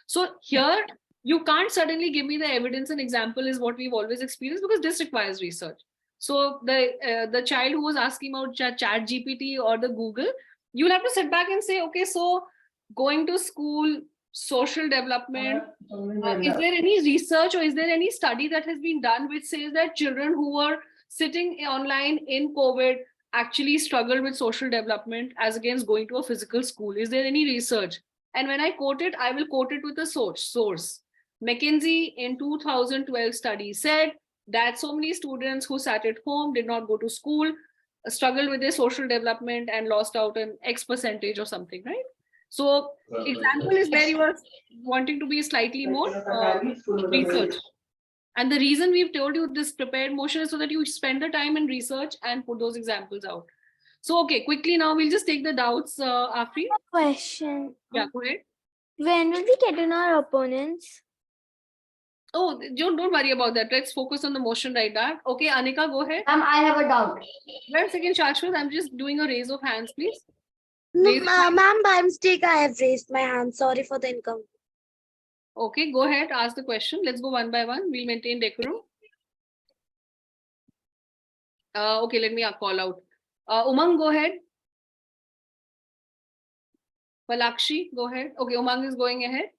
Speaker 2: So here, you can't suddenly give me the evidence and example is what we've always experienced, because this requires research. So the child who was asking about Chat GPT or the Google, you'll have to sit back and say, okay, so going to school, social development, is there any research or is there any study that has been done which says that children who were sitting online in COVID actually struggled with social development as against going to a physical school? Is there any research? And when I quote it, I will quote it with a source. McKinsey in 2012 study said that so many students who sat at home, did not go to school, struggled with their social development and lost out an X percentage or something, right? So example is where you are wanting to be slightly more research. And the reason we've told you this prepared motion is so that you spend the time and research and put those examples out. So, okay, quickly now we'll just take the doubts, Afri.
Speaker 4: Question.
Speaker 2: Yeah, go ahead.
Speaker 4: When will we get to know our opponents?
Speaker 2: Oh, don't worry about that. Let's focus on the motion right now. Okay, Anika, go ahead.
Speaker 8: I have a doubt.
Speaker 2: Wait a second, Shashwat. I'm just doing a raise of hands, please.
Speaker 3: Ma'am, by mistake, I have raised my hand. Sorry for the income.
Speaker 2: Okay, go ahead. Ask the question. Let's go one by one. We'll maintain decorum. Okay, let me call out. Umang, go ahead. Palakshi, go ahead. Okay, Umang is going ahead.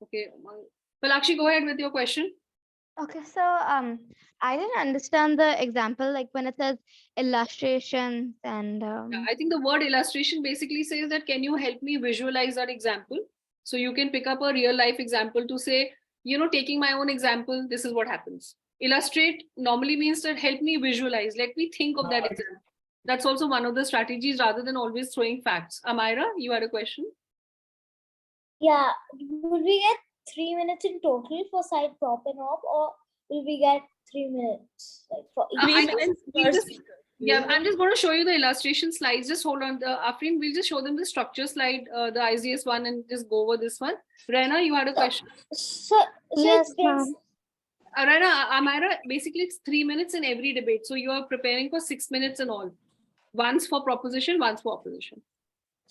Speaker 2: Okay, Umang. Palakshi, go ahead with your question.
Speaker 6: Okay, so I didn't understand the example, like when it says illustrations and
Speaker 2: Yeah, I think the word illustration basically says that can you help me visualize that example? So you can pick up a real life example to say, taking my own example, this is what happens. Illustrate normally means that help me visualize, let me think of that example. That's also one of the strategies rather than always throwing facts. Amira, you had a question?
Speaker 9: Yeah, will we get 3 minutes in total for side prop and op, or will we get 3 minutes? Like for each
Speaker 1: 3 minutes per speaker.
Speaker 2: Yeah, I'm just going to show you the illustration slides. Just hold on. Afrin, we'll just show them the structure slide, the ICS one, and just go over this one. Rena, you had a question.
Speaker 9: So
Speaker 6: yes,
Speaker 9: it's
Speaker 6: ma'am.
Speaker 2: Rena, Amira, basically it's 3 minutes in every debate. So you are preparing for 6 minutes in all. Once for proposition, once for opposition.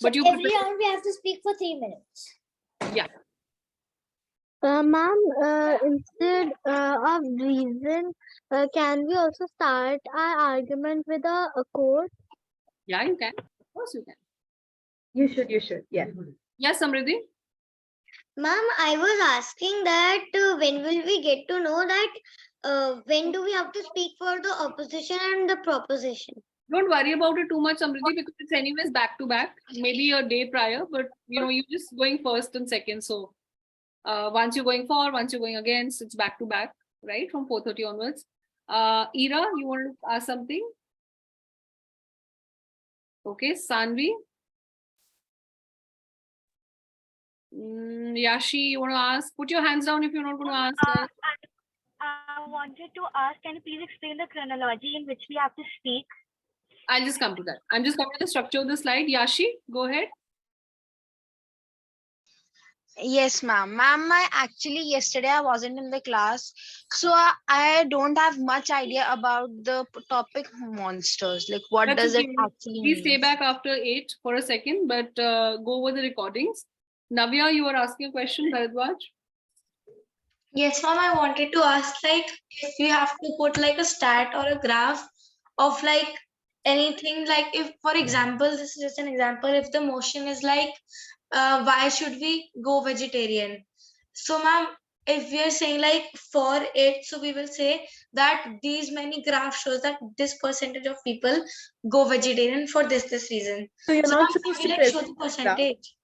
Speaker 2: But you
Speaker 9: every round we have to speak for 3 minutes.
Speaker 2: Yeah.
Speaker 6: Ma'am, instead of reason, can we also start our argument with a quote?
Speaker 2: Yeah, you can. Of course you can.
Speaker 10: You should. Yeah.
Speaker 2: Yes, Samriddhi?
Speaker 13: Ma'am, I was asking that when will we get to know that when do we have to speak for the opposition and the proposition?
Speaker 2: Don't worry about it too much, Samriddhi, because it's anyways back to back, maybe a day prior, but you're just going first and second. So once you're going for, once you're going against, it's back to back, right? From 4:30 onwards. Ira, you want to ask something? Okay, Sanvi. Yashi, you want to ask? Put your hands down if you're not going to ask.
Speaker 6: I wanted to ask, can you please explain the chronology in which we have to speak?
Speaker 2: I'll just come to that. I'm just coming to the structure of the slide. Yashi, go ahead.
Speaker 5: Yes, ma'am. Ma'am, actually yesterday I wasn't in the class, so I don't have much idea about the topic monsters. Like, what
Speaker 2: That's
Speaker 5: does
Speaker 2: okay.
Speaker 5: it actually
Speaker 2: Please stay
Speaker 5: mean?
Speaker 2: back after 8 for a second, but go over the recordings. Navya, you were asking a question, Bharadwaj.
Speaker 14: Yes, ma'am, I wanted to ask, like, if you have to put like a stat or a graph of like anything, like if, for example, this is just an example, if the motion is like, why should we go vegetarian? So, ma'am, if we are saying like for it, so we will say that these many graphs shows that this percentage of people go vegetarian for this reason.
Speaker 1: So you're
Speaker 14: So,
Speaker 1: not
Speaker 14: ma'am,
Speaker 1: supposed
Speaker 14: we
Speaker 1: to
Speaker 14: like show
Speaker 1: present
Speaker 14: the
Speaker 1: the graph.
Speaker 14: percentage.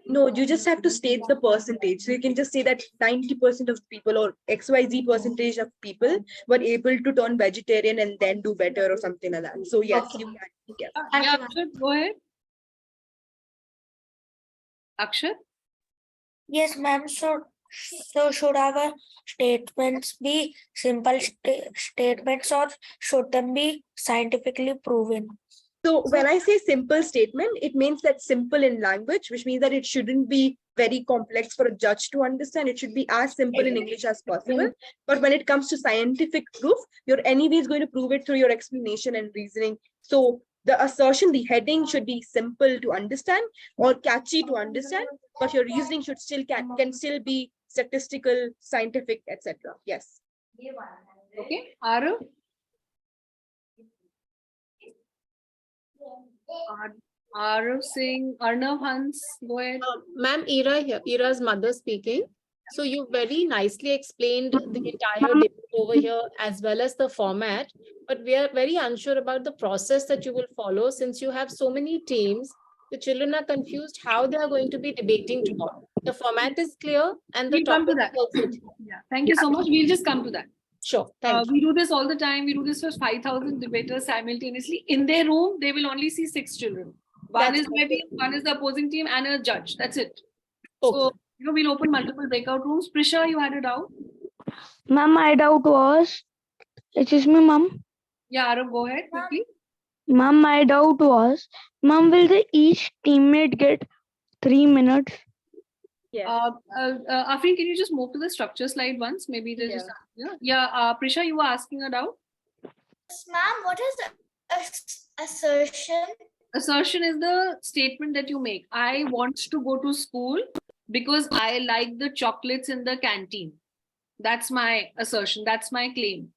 Speaker 1: No, you just have to state the percentage. So you can just say that 90% of people or XYZ percentage of people were able to turn vegetarian and then do better or something like that. So yes,
Speaker 14: Okay.
Speaker 1: you can. Yes.
Speaker 2: Yeah, Akshat, go ahead. Akshat?
Speaker 15: Yes, ma'am. So should our statements be simple statements or should them be scientifically proven?
Speaker 1: So when I say simple statement, it means that simple in language, which means that it shouldn't be very complex for a judge to understand. It should be as simple in English as possible. But when it comes to scientific proof, you're anyways going to prove it through your explanation and reasoning. So the assertion, the heading should be simple to understand or catchy to understand, but your reasoning should still can still be statistical, scientific, etc. Yes.
Speaker 2: Okay, Arav? Arav Singh, Arnav Hans, go ahead.
Speaker 16: Ma'am, Ira here, Ira's mother speaking. So you very nicely explained the entire debate over here as well as the format, but we are very unsure about the process that you will follow since you have so many teams. The children are confused how they are going to be debating tomorrow. The format is clear and the
Speaker 2: We'll come to
Speaker 16: topic
Speaker 2: that.
Speaker 16: is also clear.
Speaker 2: Yeah, thank you so much. We'll just come to that.
Speaker 16: Sure, thank you.
Speaker 2: We do this all the time. We do this for 5,000 debaters simultaneously. In their room, they will only see 6 children. One is my team, one is the opposing team, and a judge. That's it. So, we'll open multiple breakout rooms. Prisha, you had a doubt?
Speaker 6: Ma'am, my doubt was, excuse me, ma'am.
Speaker 2: Yeah, Arav, go ahead quickly.
Speaker 6: Ma'am, my doubt was, ma'am, will each teammate get 3 minutes?
Speaker 2: Yeah. Afrin, can you just move to the structure slide once? Maybe there's just Prisha, you were asking a doubt.
Speaker 12: Yes, ma'am, what is assertion?
Speaker 2: Assertion is the statement that you make. I want to go to school because I like the chocolates in the canteen. That's my assertion. That's my claim.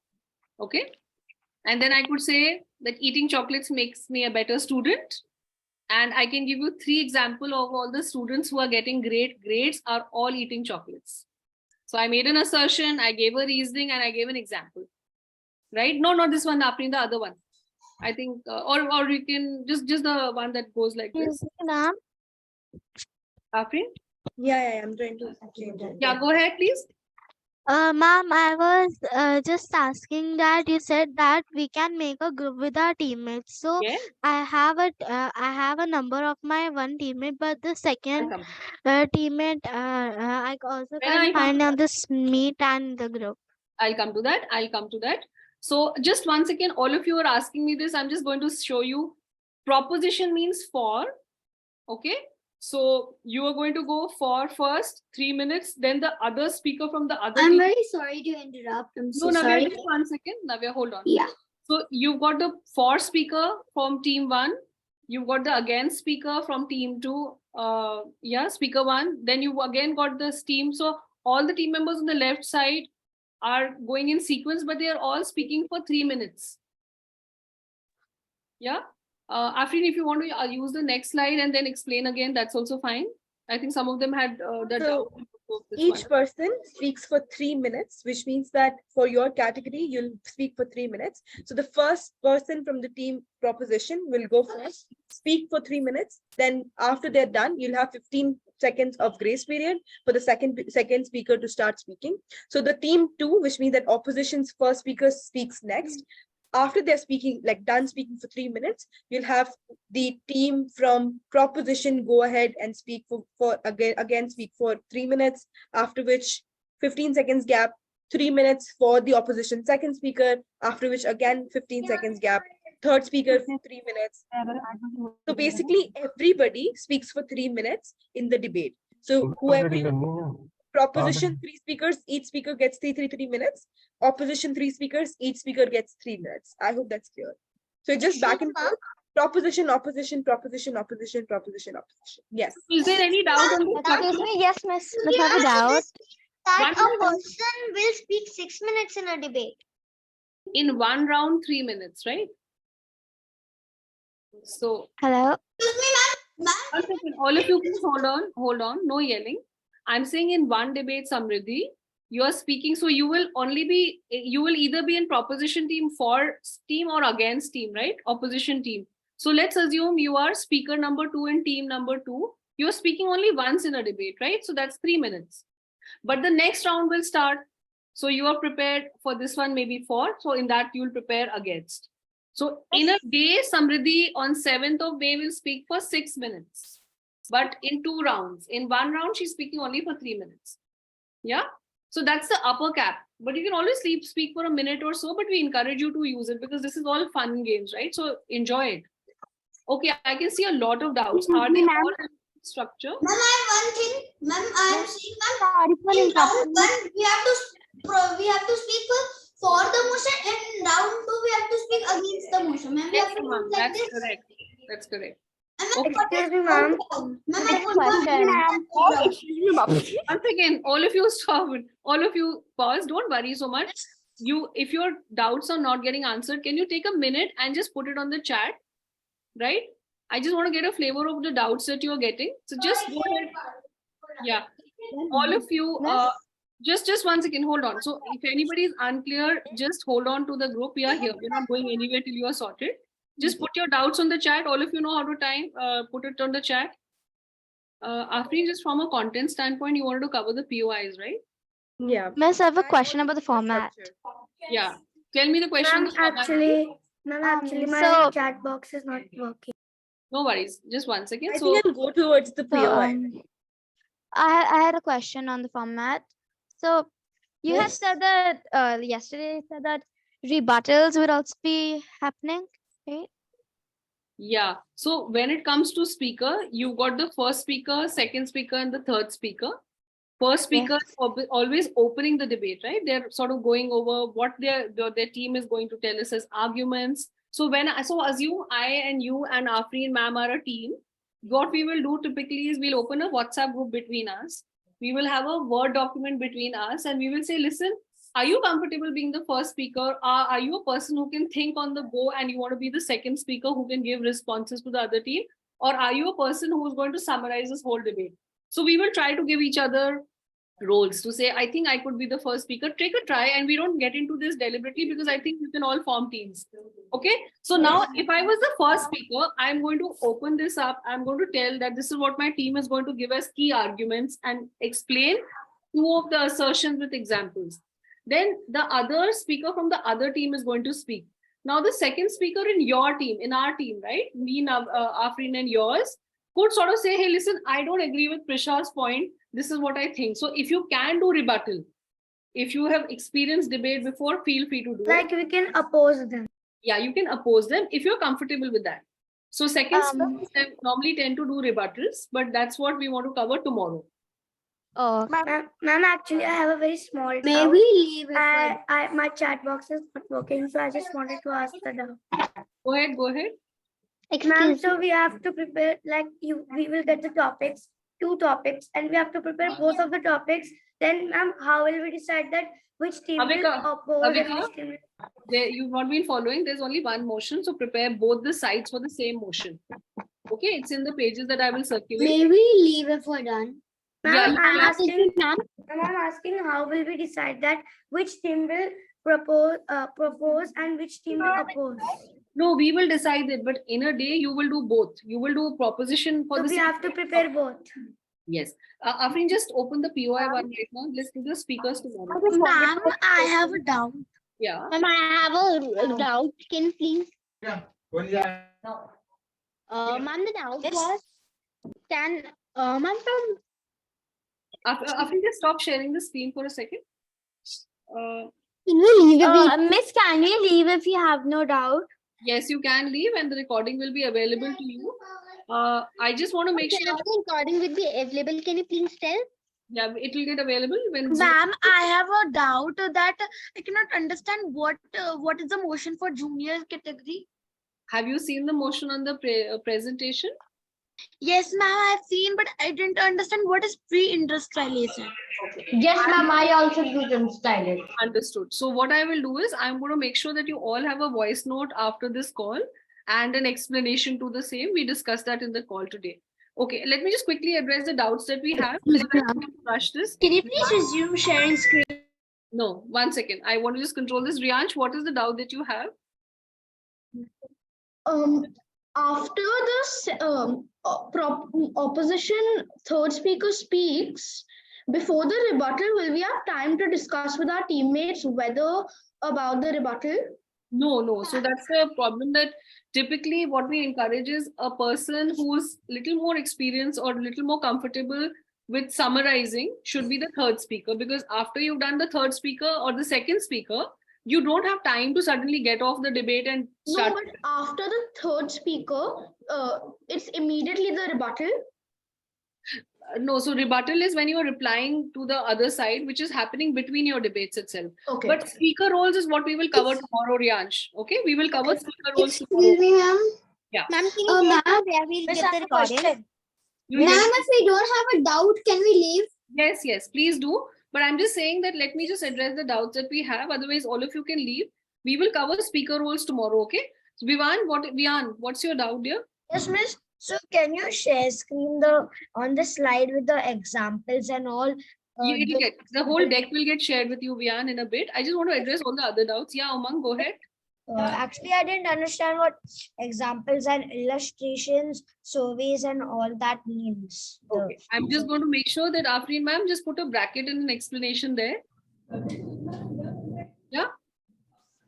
Speaker 2: Okay. And then I could say that eating chocolates makes me a better student. And I can give you 3 examples of all the students who are getting great grades are all eating chocolates. So I made an assertion, I gave a reasoning, and I gave an example. Right? No, not this one, Apni, the other one. I think, or you can just the one that goes like this. Apni?
Speaker 1: Yeah, I'm trying to change it.
Speaker 2: Yeah, go ahead, please.
Speaker 6: Ma'am, I was just asking that you said that we can make a group with our teammates. So I have a number of my one teammate, but the second teammate I also can't find on this meet and the group.
Speaker 2: I'll come to that. So just one second, all of you are asking me this. I'm just going to show you. Proposition means for. Okay. So you are going to go for first 3 minutes, then the other speaker from the other.
Speaker 9: I'm very sorry to interrupt. I'm so sorry.
Speaker 2: Navya, just 1 second. Navya, hold on.
Speaker 9: Yeah.
Speaker 2: So you've got the for speaker from team 1. You've got the against speaker from team 2. Speaker 1. Then you've again got this team. So all the team members on the left side are going in sequence, but they are all speaking for 3 minutes. Yeah. Afrin, if you want to use the next slide and then explain again, that's also fine. I think some of them had
Speaker 1: So each person speaks for 3 minutes, which means that for your category, you'll speak for 3 minutes. So the first person from the team proposition will go first, speak for 3 minutes. Then after they're done, you'll have 15 seconds of grace period for the second speaker to start speaking. So the team 2, which means that opposition's first speaker speaks next. After they're speaking, like done speaking for 3 minutes, you'll have the team from proposition go ahead and speak for again speak for 3 minutes, after which 15 seconds gap, 3 minutes for the opposition second speaker, after which again 15 seconds gap, third speaker for 3 minutes. So basically everybody speaks for 3 minutes in the debate. So whoever proposition 3 speakers, each speaker gets 3 minutes. Opposition 3 speakers, each speaker gets 3 minutes. I hope that's clear. So it's just back and forth. Proposition, opposition, proposition, opposition, proposition, opposition. Yes.
Speaker 2: Is there any doubt on this?
Speaker 4: Excuse me, yes, miss. Miss, I have a doubt.
Speaker 13: That a person will speak 6 minutes in a debate.
Speaker 2: In one round, 3 minutes, right? So
Speaker 4: Hello.
Speaker 2: one second. All of you please hold on, no yelling. I'm saying in one debate, Samriddhi, you are speaking, so you will either be in proposition team, for team, or against team, right? Opposition team. So let's assume you are speaker number 2 in team number 2. You're speaking only once in a debate, right? So that's 3 minutes. But the next round will start. So you are prepared for this one, maybe for. So in that you'll prepare against. So in a day, Samriddhi on 7th of May will speak for 6 minutes. But in 2 rounds. In 1 round, she's speaking only for 3 minutes. Yeah. So that's the upper cap. But you can always speak for a minute or so, but we encourage you to use it because this is all fun games, right? So enjoy it. Okay, I can see a lot of doubts. Are they all in structure?
Speaker 8: Ma'am, I have one thing. Ma'am, I am saying, ma'am, in round 1, we have to speak for the motion. In round 2, we have to speak against the motion. Ma'am, we have to do like
Speaker 2: That's
Speaker 8: this.
Speaker 2: correct. That's correct.
Speaker 9: Excuse me, ma'am.
Speaker 2: Once again, all of you stop. All of you pause. Don't worry so much. If your doubts are not getting answered, can you take a minute and just put it on the chat? Right? I just want to get a flavor of the doubts that you're getting. So just go ahead. Yeah. All of you, just 1 second, hold on. So if anybody is unclear, just hold on to the group. We are here. We're not going anywhere till you are sorted. Just put your doubts on the chat. All of you know how to put it on the chat. After just from a content standpoint, you wanted to cover the POIs, right?
Speaker 1: Yeah.
Speaker 4: Miss, I have a question about the format.
Speaker 2: Yeah. Tell me the question.
Speaker 9: Actually, my chat box is not working.
Speaker 2: No worries. Just 1 second.
Speaker 1: I think I'll go towards the POI.
Speaker 4: I had a question on the format. So you had said that yesterday, you said that rebuttals would also be happening, right?
Speaker 2: Yeah. So when it comes to speaker, you got the first speaker, second speaker, and the third speaker. First speaker is always opening the debate, right? They're sort of going over what their team is going to tell us as arguments. So assume I and you and Afreen ma'am are a team. What we will do typically is we'll open a WhatsApp group between us. We will have a Word document between us and we will say, listen, are you comfortable being the first speaker? Are you a person who can think on the go and you want to be the second speaker who can give responses to the other team? Or are you a person who is going to summarize this whole debate? So we will try to give each other roles to say, I think I could be the first speaker. Take a try, and we don't get into this deliberately because I think you can all form teams. Okay. So now if I was the first speaker, I'm going to open this up. I'm going to tell that this is what my team is going to give as key arguments and explain 2 of the assertions with examples. Then the other speaker from the other team is going to speak. Now the second speaker in your team, in our team, right? Me, Afreen and yours, could sort of say, hey, listen, I don't agree with Prisha's point. This is what I think. So if you can do rebuttal, if you have experienced debate before, feel free to do it.
Speaker 9: Like we can oppose them.
Speaker 2: Yeah, you can oppose them if you're comfortable with that. So second speakers normally tend to do rebuttals, but that's what we want to cover tomorrow.
Speaker 4: Oh,
Speaker 9: Ma'am, actually, I have a very small doubt.
Speaker 13: May we leave it?
Speaker 9: My chat box is not working, so I just wanted to ask the doubt.
Speaker 2: Go ahead.
Speaker 9: Ma'am, so we have to prepare, we will get the topics, 2 topics, and we have to prepare both of the topics. Then, ma'am, how will we decide that which team will oppose and which team will...
Speaker 2: You've not been following. There's only one motion, so prepare both the sides for the same motion. Okay, it's in the pages that I will circulate.
Speaker 13: May we leave if we're done?
Speaker 9: Ma'am, I'm asking how will we decide that which team will propose and which team will oppose?
Speaker 2: No, we will decide it, but in a day you will do both. You will do a proposition for
Speaker 9: so we have to prepare both.
Speaker 2: Yes. Afreen, just open the POI one right now. Let's do the speakers tomorrow.
Speaker 15: Ma'am, I have a doubt.
Speaker 2: Yeah.
Speaker 11: Ma'am, I have a doubt. Can you please? Ma'am, the doubt was, can ma'am from
Speaker 2: After just stop sharing the screen for a second.
Speaker 11: can we leave if we
Speaker 4: Miss, can we leave if you have no doubt?
Speaker 2: Yes, you can leave and the recording will be available to you. I just want to make sure.
Speaker 11: the recording will be available? Can you please tell?
Speaker 2: Yeah, it will get available when.
Speaker 5: Ma'am, I have a doubt that I cannot understand what is the motion for junior category.
Speaker 2: Have you seen the motion on the presentation?
Speaker 5: Yes, ma'am, I've seen, but I didn't understand what is pre-industrialization.
Speaker 3: Yes, ma'am, I also didn't style it.
Speaker 2: Understood. So what I will do is I'm going to make sure that you all have a voice note after this call and an explanation to the same. We discussed that in the call today. Okay, let me just quickly address the doubts that we have. I don't want to rush this.
Speaker 5: Can you please resume sharing screen?
Speaker 2: No, 1 second. I want to just control this. Riyansh, what is the doubt that you have?
Speaker 5: After this opposition third speaker speaks, before the rebuttal, will we have time to discuss with our teammates whether about the rebuttal?
Speaker 2: No. So that's the problem, that typically what we encourage is a person who's little more experienced or little more comfortable with summarizing should be the third speaker, because after you've done the third speaker or the second speaker, you don't have time to suddenly get off the debate and start.
Speaker 5: No, but after the third speaker, it's immediately the rebuttal.
Speaker 2: No, so rebuttal is when you are replying to the other side, which is happening between your debates itself.
Speaker 5: Okay.
Speaker 2: But speaker roles is what we will cover tomorrow, Riyansh. Okay, we will cover speaker roles tomorrow.
Speaker 9: Excuse me, ma'am.
Speaker 2: Yeah.
Speaker 11: Ma'am, can you
Speaker 9: Ma'am,
Speaker 11: tell where we'll
Speaker 9: Miss,
Speaker 11: get
Speaker 9: I
Speaker 11: the
Speaker 9: have a
Speaker 11: recording?
Speaker 9: question.
Speaker 2: You
Speaker 9: Ma'am,
Speaker 2: will-
Speaker 9: if we don't have a doubt, can we leave?
Speaker 2: Yes, please do. But I'm just saying that let me just address the doubts that we have. Otherwise, all of you can leave. We will cover speaker roles tomorrow. Okay. So Vivan, what's your doubt, dear?
Speaker 3: Yes, miss. So can you share screen on the slide with the examples and all?
Speaker 2: The whole deck will get shared with you, Vian, in a bit. I just want to address all the other doubts. Yeah, Umang, go ahead.
Speaker 3: Actually, I didn't understand what examples and illustrations, surveys, and all that means.
Speaker 2: Okay. I'm just going to make sure that Afreen ma'am just put a bracket and an explanation there. Yeah.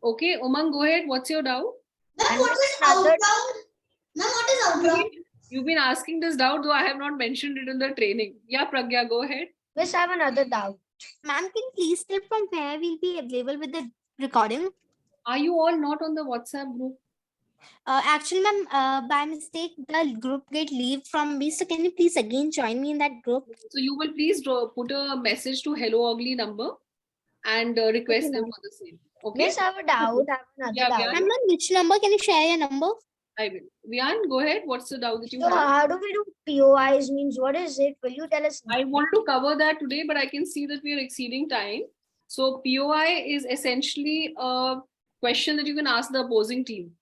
Speaker 2: Okay, Umang, go ahead. What's your doubt?
Speaker 8: Ma'am, what is outbound? Ma'am, what is outbound?
Speaker 2: You've been asking this doubt, though I have not mentioned it in the training. Yeah, Pragya, go ahead.
Speaker 3: Miss, I have another doubt.
Speaker 11: Ma'am, can you please tell from where we'll be available with the recording?
Speaker 2: Are you all not on the WhatsApp group?
Speaker 11: Actually, ma'am, by mistake, the group get leave from me. So can you please again join me in that group?
Speaker 2: So you will please put a message to Hello Ugly number and request them for the same. Okay.
Speaker 3: Miss, I have a doubt. I have another doubt.
Speaker 11: Ma'am, which number? Can you share your number?
Speaker 2: I will. Vian, go ahead. What's the doubt that you
Speaker 3: So
Speaker 2: have?
Speaker 3: how do we do POIs? Means what is it? Will you tell us?
Speaker 2: I want to cover that today, but I can see that we are exceeding time. So POI is essentially a question that you can ask the opposing team.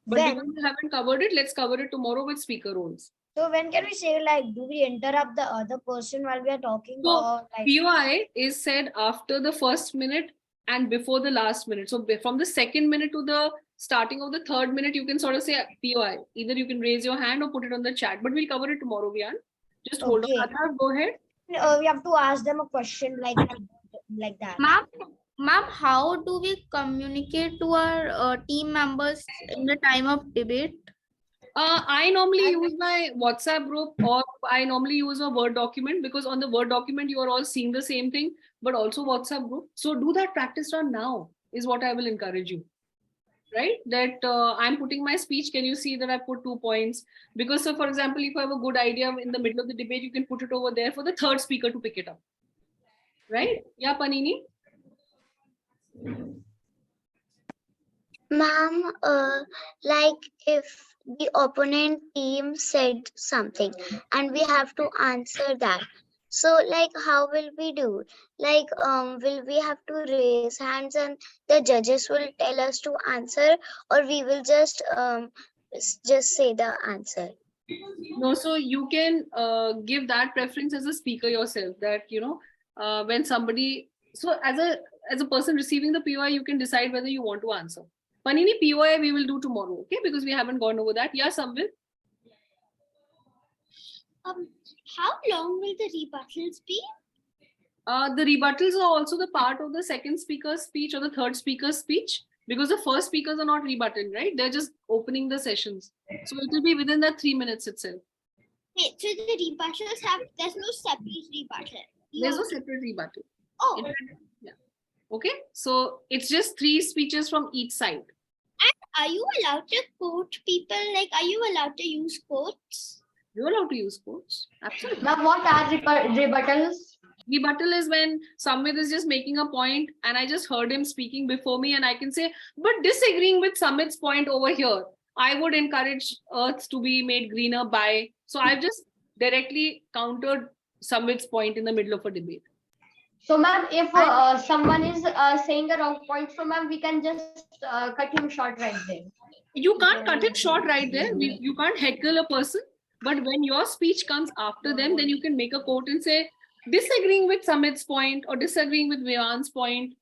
Speaker 2: But because we haven't covered it, let's cover it tomorrow with speaker roles.
Speaker 3: So when can we say, like, do we interrupt the other person while we are talking?
Speaker 2: So
Speaker 3: or like...
Speaker 2: POI is said after the first minute and before the last minute. So from the second minute to the starting of the third minute, you can sort of say POI. Either you can raise your hand or put it on the chat, but we'll cover it tomorrow, Vian. Just hold on. Adhav, go ahead.
Speaker 3: We have to ask them a question like that.
Speaker 12: Ma'am, how do we communicate to our team members in the time of debate?
Speaker 2: I normally use my WhatsApp group, or I normally use a Word document, because on the Word document, you are all seeing the same thing, but also WhatsApp group. So do that practice run now is what I will encourage you. Right? That I'm putting my speech. Can you see that I put 2 points? Because so for example, if you have a good idea in the middle of the debate, you can put it over there for the third speaker to pick it up. Right? Yeah, Panini?
Speaker 13: Ma'am, like if the opponent team said something and we have to answer that. So like how will we do? Like will we have to raise hands and the judges will tell us to answer, or we will just say the answer?
Speaker 2: No, so you can give that preference as a speaker yourself, that when somebody, so as a person receiving the POI, you can decide whether you want to answer. Panini, POI we will do tomorrow, okay? Because we haven't gone over that. Yeah, Samvit?
Speaker 12: How long will the rebuttals be?
Speaker 2: The rebuttals are also the part of the second speaker's speech or the third speaker's speech, because the first speakers are not rebutting, right? They're just opening the sessions. So it will be within that 3 minutes itself.
Speaker 12: Okay, so the rebuttals there's no separate rebuttal.
Speaker 2: There's no separate rebuttal.
Speaker 12: Oh.
Speaker 2: Yeah. Okay. So it's just 3 speeches from each side.
Speaker 12: And are you allowed to quote people? Like, are you allowed to use quotes?
Speaker 2: You're allowed to use quotes. Absolutely.
Speaker 11: Now, what are rebuttals?
Speaker 2: Rebuttal is when Samvit is just making a point and I just heard him speaking before me and I can say, but disagreeing with Samvit's point over here, I would encourage Earth to be made greener by. So I've just directly countered Samvit's point in the middle of a debate.
Speaker 11: So, ma'am, if someone is saying a wrong point, so ma'am, we can just cut him short right there.
Speaker 2: You can't cut it short right there. You can't heckle a person. But when your speech comes after them, then you can make a quote and say, disagreeing with Samit's point or disagreeing with Vivan's point,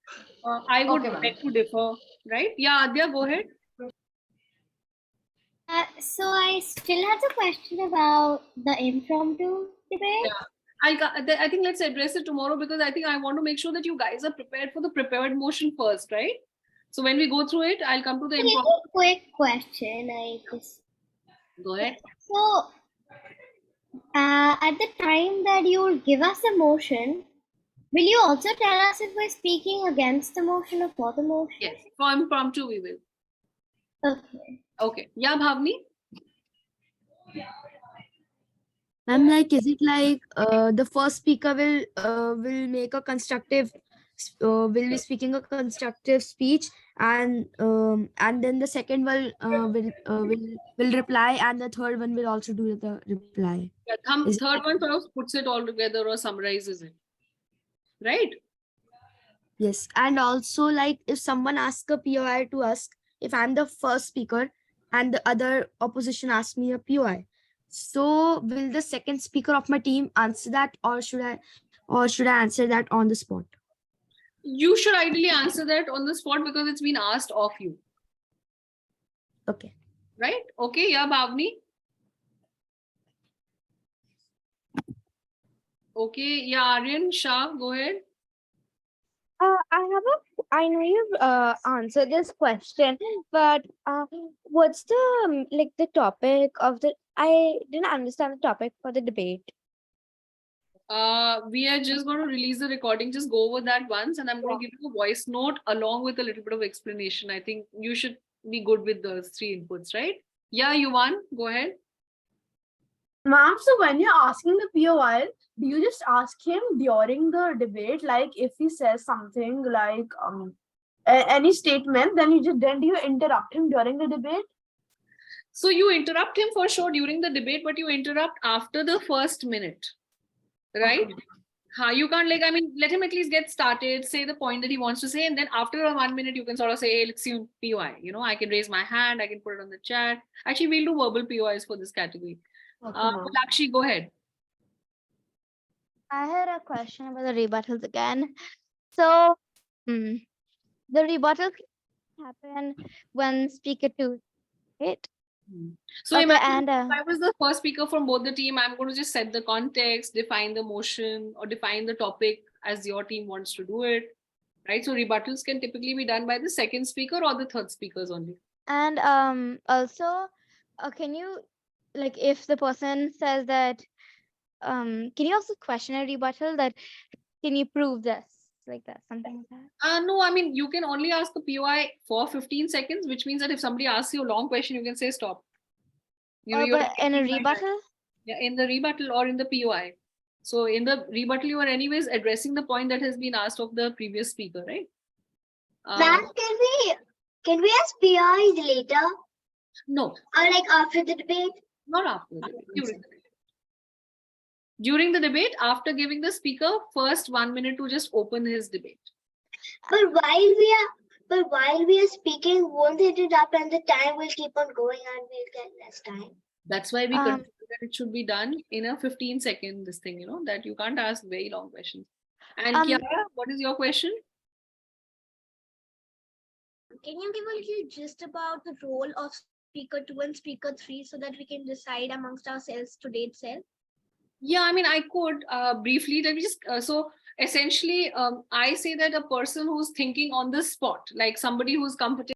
Speaker 2: I would beg to differ, right? Yeah, Adya, go ahead.
Speaker 12: So I still have a question about the impromptu debate.
Speaker 2: Yeah. I think let's address it tomorrow because I think I want to make sure that you guys are prepared for the prepared motion first, right? So when we go through it, I'll come to the impromptu.
Speaker 12: A quick question.
Speaker 2: Go ahead.
Speaker 12: So at the time that you will give us a motion, will you also tell us if we're speaking against the motion or for the motion?
Speaker 2: Yes, for impromptu we will.
Speaker 12: Okay.
Speaker 2: Okay. Yeah, Bhavni?
Speaker 17: I'm like, is it like the first speaker will make a constructive, will be speaking a constructive speech, and then the second one will reply, and the third one will also do the reply.
Speaker 2: Yeah, third one sort of puts it all together or summarizes it, right?
Speaker 17: Yes, and also like if someone asks a POI to us, if I'm the first speaker and the other opposition asks me a POI, so will the second speaker of my team answer that, or should I answer that on the spot?
Speaker 2: You should ideally answer that on the spot because it's been asked of you.
Speaker 17: Okay.
Speaker 2: Right? Okay, yeah, Bhavni. Okay, yeah, Aryan, Shah, go ahead.
Speaker 4: I know you've answered this question, but what's the the topic of the? I didn't understand the topic for the debate.
Speaker 2: We are just going to release the recording. Just go over that once, and I'm going to give you a voice note along with a little bit of explanation. I think you should be good with those 3 inputs, right? Yeah, Yuvan, go ahead.
Speaker 5: Ma'am, so when you're asking the POI, do you just ask him during the debate, like if he says something like any statement, then do you interrupt him during the debate?
Speaker 2: So you interrupt him for sure during the debate, but you interrupt after the first minute, right? Okay. You can't let him at least get started, say the point that he wants to say, and then after 1 minute, you can sort of say, hey, let's see POI. I can raise my hand, I can put it on the chat. Actually, we'll do verbal POIs for this category.
Speaker 5: Okay,
Speaker 2: Lakshi, go ahead.
Speaker 6: I had a question about the rebuttals again. So, the rebuttal can happen when speaker 2, right?
Speaker 2: So imagine if I was the first speaker from both the team, I'm going to just set the context, define the motion, or define the topic as your team wants to do it, right? So rebuttals can typically be done by the second speaker or the third speakers only.
Speaker 6: And also, can you, if the person says that, can you also question a rebuttal that, can you prove this? Like that, something like that?
Speaker 2: No, you can only ask the POI for 15 seconds, which means that if somebody asks you a long question, you can say stop.
Speaker 6: But in a rebuttal?
Speaker 2: Yeah, in the rebuttal or in the POI. So in the rebuttal, you are anyways addressing the point that has been asked of the previous speaker, right?
Speaker 9: Ma'am, can we ask POIs later?
Speaker 2: No.
Speaker 9: Or like after the debate?
Speaker 2: Not after the debate. During the debate, after giving the speaker first 1 minute to just open his debate.
Speaker 9: But while we are speaking, won't it interrupt and the time will keep on going and we'll get less time?
Speaker 2: That's why we consider that it should be done in a 15-second this thing, that you can't ask very long questions. And Kiara, what is your question?
Speaker 8: Can you give a little gist about the role of speaker 2 and speaker 3 so that we can decide amongst ourselves today itself?
Speaker 2: Yeah, I mean, I could briefly, let me just, so essentially, I say that a person who's thinking on the spot, like somebody who's comfortable